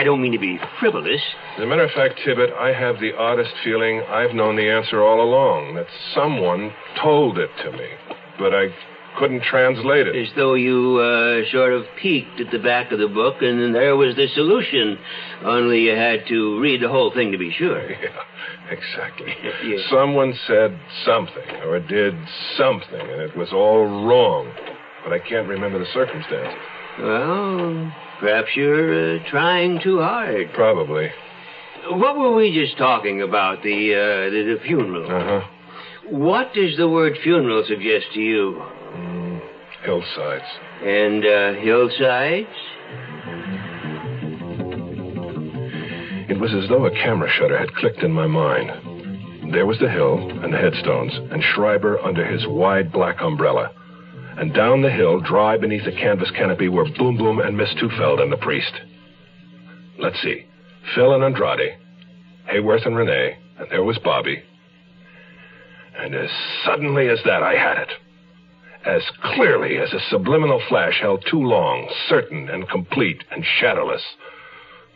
don't mean to be frivolous. As a matter of fact, Tibbet, I have the oddest feeling I've known the answer all along, that someone told it to me, but I couldn't translate it. As though you sort of peeked at the back of the book, and then there was the solution. Only you had to read the whole thing to be sure. Yeah, exactly. Yeah. Someone said something, or did something, and it was all wrong. But I can't remember the circumstances. Well, perhaps you're trying too hard. Probably. What were we just talking about? The funeral. Uh-huh. What does the word funeral suggest to you? Hillsides. And hillsides? It was as though a camera shutter had clicked in my mind. There was the hill and the headstones, and Schreiber under his wide black umbrella. And down the hill, dry beneath a canvas canopy, were Boom Boom and Miss Tufeld and the priest. Let's see. Phil and Andrade, Hayworth and Renee, and there was Bobby. And as suddenly as that, I had it. As clearly as a subliminal flash held too long, certain and complete and shadowless,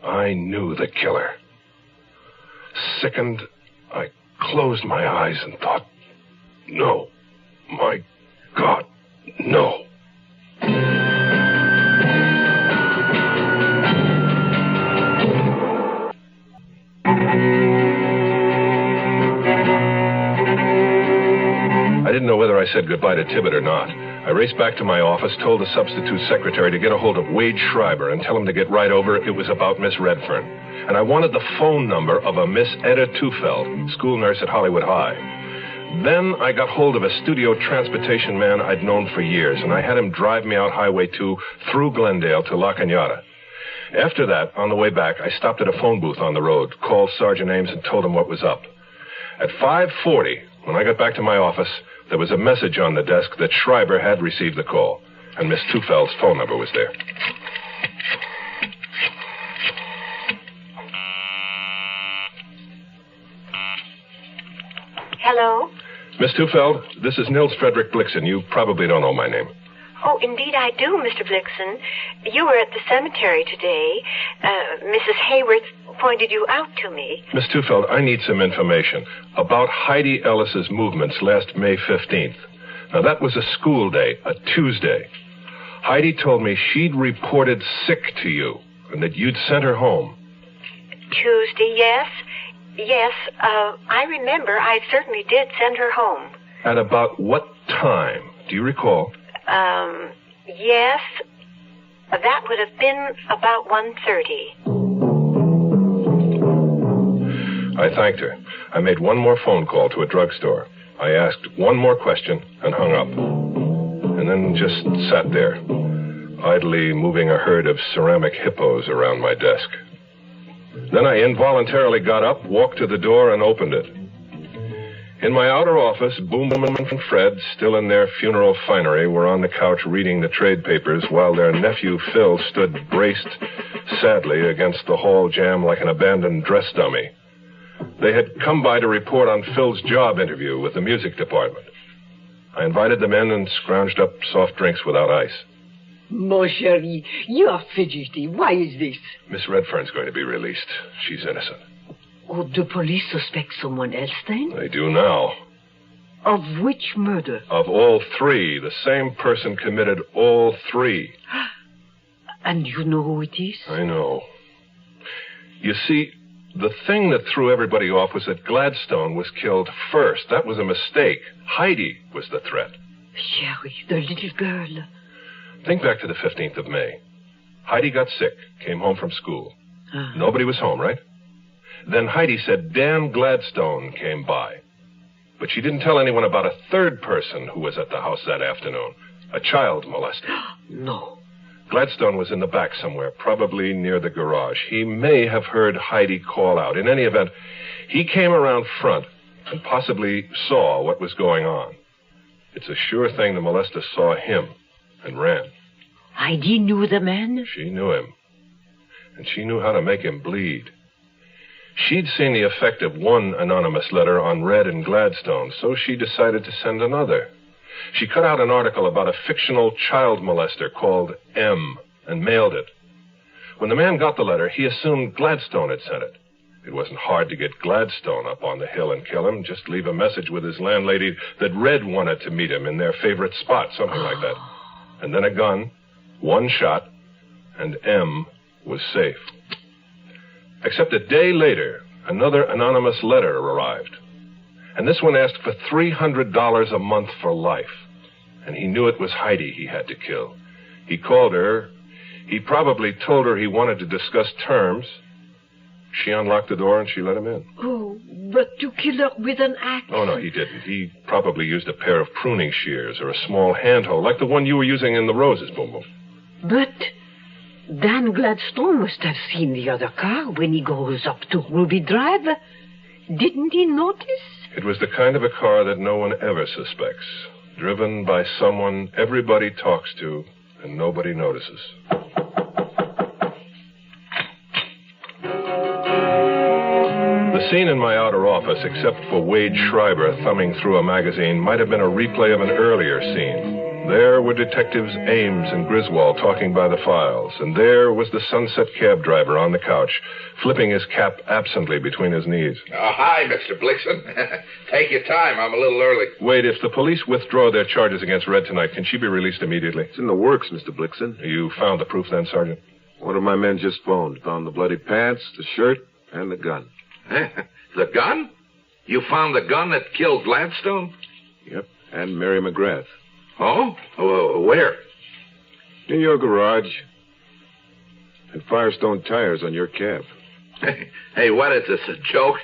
I knew the killer. Sickened, I closed my eyes and thought, no, my God, no. I didn't know whether I said goodbye to Tibbet or not. I raced back to my office, told the substitute secretary to get a hold of Wade Schreiber and tell him to get right over. It was about Miss Redfern. And I wanted the phone number of a Miss Etta Tufeld, school nurse at Hollywood High. Then I got hold of a studio transportation man I'd known for years, and I had him drive me out Highway 2 through Glendale to La Cañada. After that, on the way back, I stopped at a phone booth on the road, called Sergeant Ames, and told him what was up. At 5:40, when I got back to my office, there was a message on the desk that Schreiber had received the call, and Miss Tufeld's phone number was there. Hello? Miss Tufeld, this is Nils Frederick Blixen. You probably don't know my name. Oh, indeed I do, Mr. Blixen. You were at the cemetery today. Mrs. Hayworth pointed you out to me. Miss Tufeld, I need some information about Heidi Ellis's movements last May 15th. Now, that was a school day, a Tuesday. Heidi told me she'd reported sick to you and that you'd sent her home. Tuesday, yes. Yes, I remember. I certainly did send her home. At about what time? Do you recall? Yes. That would have been about 1:30. I thanked her. I made one more phone call to a drugstore. I asked one more question and hung up. And then just sat there, idly moving a herd of ceramic hippos around my desk. Then I involuntarily got up, walked to the door, and opened it. In my outer office, Boom Boom and Fred, still in their funeral finery, were on the couch reading the trade papers while their nephew Phil stood braced sadly against the hall jamb like an abandoned dress dummy. They had come by to report on Phil's job interview with the music department. I invited them in and scrounged up soft drinks without ice. Mon chéri, you are fidgety. Why is this? Miss Redfern's going to be released. She's innocent. Oh, the police suspect someone else, then? They do now. Of which murder? Of all three. The same person committed all three. And you know who it is? I know. You see, the thing that threw everybody off was that Gladstone was killed first. That was a mistake. Heidi was the threat. Sherry, the little girl. Think back to the 15th of May. Heidi got sick, came home from school. Nobody was home, right? Then Heidi said Dan Gladstone came by. But she didn't tell anyone about a third person who was at the house that afternoon, a child molester. No. Gladstone was in the back somewhere, probably near the garage. He may have heard Heidi call out. In any event, he came around front and possibly saw what was going on. It's a sure thing the molester saw him and ran. Heidi knew the man? She knew him. And she knew how to make him bleed. She'd seen the effect of one anonymous letter on Red and Gladstone, so she decided to send another. She cut out an article about a fictional child molester called M and mailed it. When the man got the letter, he assumed Gladstone had sent it. It wasn't hard to get Gladstone up on the hill and kill him. Just leave a message with his landlady that Red wanted to meet him in their favorite spot, something like that. And then a gun, one shot, and M was safe. Except a day later, another anonymous letter arrived. And this one asked for $300 a month for life. And he knew it was Heidi he had to kill. He called her. He probably told her he wanted to discuss terms. She unlocked the door and she let him in. Oh, but to kill her with an axe? Oh, no, he didn't. He probably used a pair of pruning shears or a small handhold, like the one you were using in the roses, Boom Boom. But Dan Gladstone must have seen the other car when he goes up to Ruby Drive. Didn't he notice? It was the kind of a car that no one ever suspects. Driven by someone everybody talks to and nobody notices. The scene in my outer office, except for Wade Schreiber thumbing through a magazine, might have been a replay of an earlier scene. There were Detectives Ames and Griswold talking by the files, and there was the Sunset cab driver on the couch, flipping his cap absently between his knees. Hi, Mr. Blixen. Take your time. I'm a little early. Wait, if the police withdraw their charges against Red tonight, can she be released immediately? It's in the works, Mr. Blixen. You found the proof then, Sergeant? One of my men just phoned. Found the bloody pants, the shirt, and the gun. The gun? You found the gun that killed Gladstone? Yep, and Mary McGrath. Oh? Where? In your garage. And Firestone tires on your cab. Hey, what is this, a joke?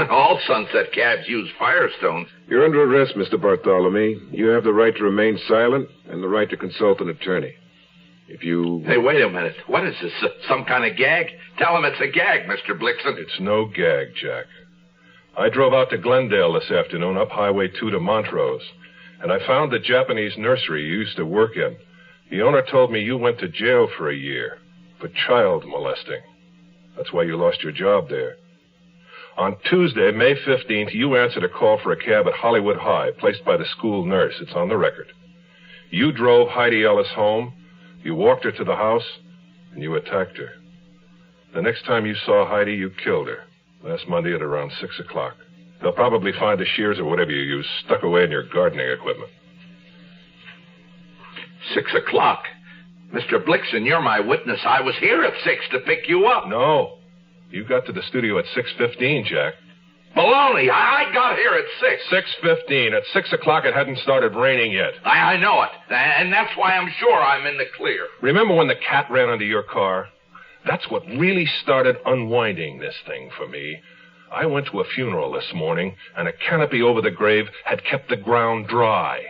All Sunset cabs use Firestone. You're under arrest, Mr. Bartholomew. You have the right to remain silent and the right to consult an attorney. If you... Hey, wait a minute. What is this, some kind of gag? Tell him it's a gag, Mr. Blixen. It's no gag, Jack. I drove out to Glendale this afternoon, up Highway 2 to Montrose, and I found the Japanese nursery you used to work in. The owner told me you went to jail for a year for child molesting. That's why you lost your job there. On Tuesday, May 15th, you answered a call for a cab at Hollywood High, placed by the school nurse. It's on the record. You drove Heidi Ellis home, you walked her to the house, and you attacked her. The next time you saw Heidi, you killed her. Last Monday at around 6 o'clock. They'll probably find the shears or whatever you used stuck away in your gardening equipment. 6 o'clock? Mr. Blixen, you're my witness. I was here at 6 to pick you up. No. You got to the studio at 6:15, Jack. Baloney. I got here at 6. 6:15. At 6 o'clock, it hadn't started raining yet. I know it. And that's why I'm sure I'm in the clear. Remember when the cat ran under your car? That's what really started unwinding this thing for me. I went to a funeral this morning, and a canopy over the grave had kept the ground dry.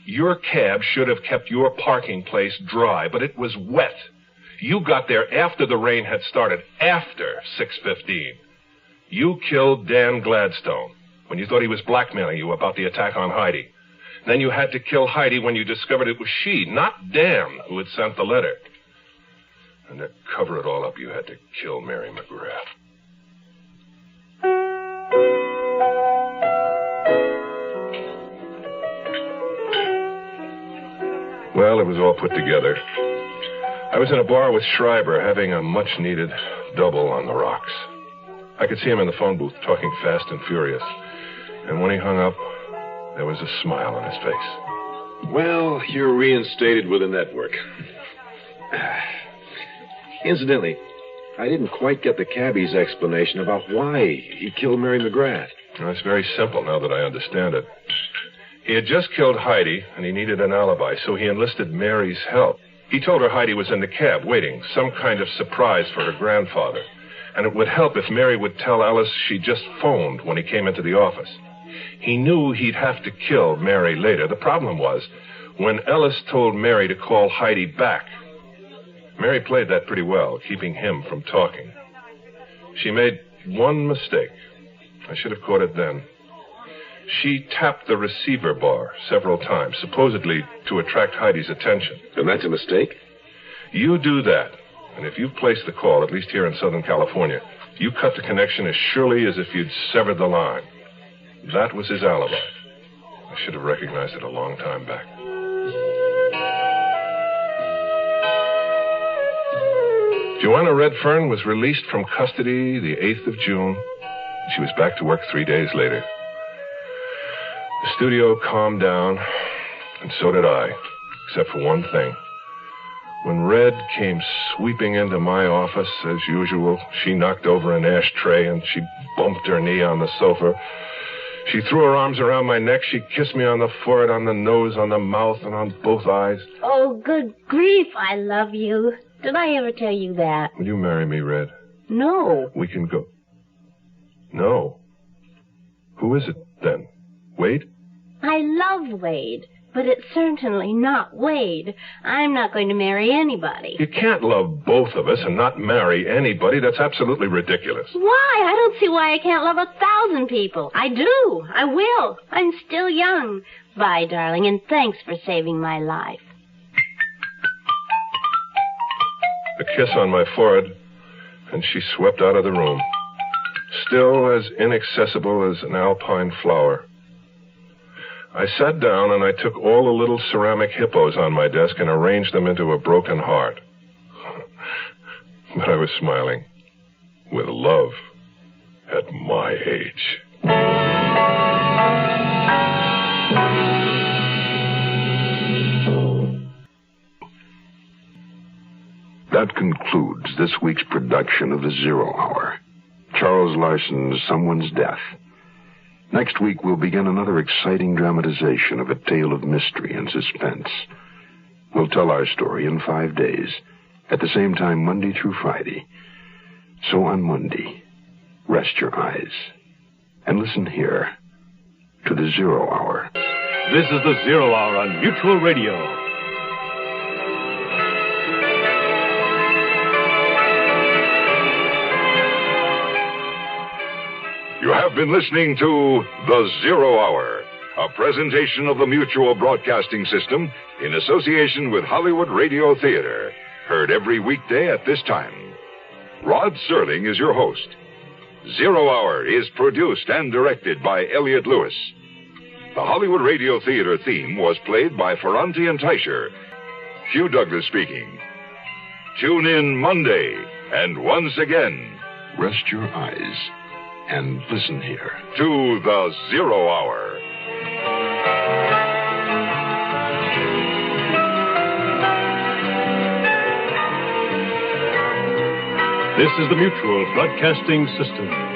Your cab should have kept your parking place dry, but it was wet. You got there after the rain had started, after 6:15. You killed Dan Gladstone when you thought he was blackmailing you about the attack on Heidi. Then you had to kill Heidi when you discovered it was she, not Dan, who had sent the letter. And to cover it all up, you had to kill Mary McGrath. Well, it was all put together. I was in a bar with Schreiber having a much-needed double on the rocks. I could see him in the phone booth talking fast and furious. And when he hung up, There was a smile on his face. Well, you're reinstated with the network. Incidentally, I didn't quite get the cabbie's explanation about why he killed Mary McGrath. Well, it's very simple now that I understand it. He had just killed Heidi, and he needed an alibi, so he enlisted Mary's help. He told her Heidi was in the cab waiting, some kind of surprise for her grandfather. And it would help if Mary would tell Ellis she just phoned when he came into the office. He knew he'd have to kill Mary later. The problem was, when Ellis told Mary to call Heidi back, Mary played that pretty well, keeping him from talking. She made one mistake. I should have caught it then. She tapped the receiver bar several times, supposedly to attract Heidi's attention. And that's a mistake? You do that, and if you've placed the call, at least here in Southern California, you cut the connection as surely as if you'd severed the line. That was his alibi. I should have recognized it a long time back. Joanna Redfern was released from custody the 8th of June. She was back to work 3 days later. The studio calmed down, and so did I, except for one thing. When Red came sweeping into my office, as usual, she knocked over an ashtray and she bumped her knee on the sofa. She threw her arms around my neck. She kissed me on the forehead, on the nose, on the mouth, and on both eyes. Oh, good grief, I love you. Did I ever tell you that? Will you marry me, Red? No. We can go. No. Who is it, then? Wade? I love Wade, but it's certainly not Wade. I'm not going to marry anybody. You can't love both of us and not marry anybody. That's absolutely ridiculous. Why? I don't see why I can't love 1,000 people. I do. I will. I'm still young. Bye, darling, and thanks for saving my life. A kiss on my forehead, and she swept out of the room, still as inaccessible as an alpine flower. I sat down and I took all the little ceramic hippos on my desk and arranged them into a broken heart. But I was smiling with love at my age. That concludes this week's production of The Zero Hour, Charles Larson's Someone's Death. Next week, we'll begin another exciting dramatization of a tale of mystery and suspense. We'll tell our story in 5 days, at the same time Monday through Friday. So on Monday, rest your eyes and listen here to The Zero Hour. This is The Zero Hour on Mutual Radio. You have been listening to The Zero Hour, a presentation of the Mutual Broadcasting System in association with Hollywood Radio Theater, heard every weekday at this time. Rod Serling is your host. Zero Hour is produced and directed by Elliott Lewis. The Hollywood Radio Theater theme was played by Ferranti and Teicher. Hugh Douglas speaking. Tune in Monday, and once again, rest your eyes and listen here to The Zero Hour. This is the Mutual Broadcasting System.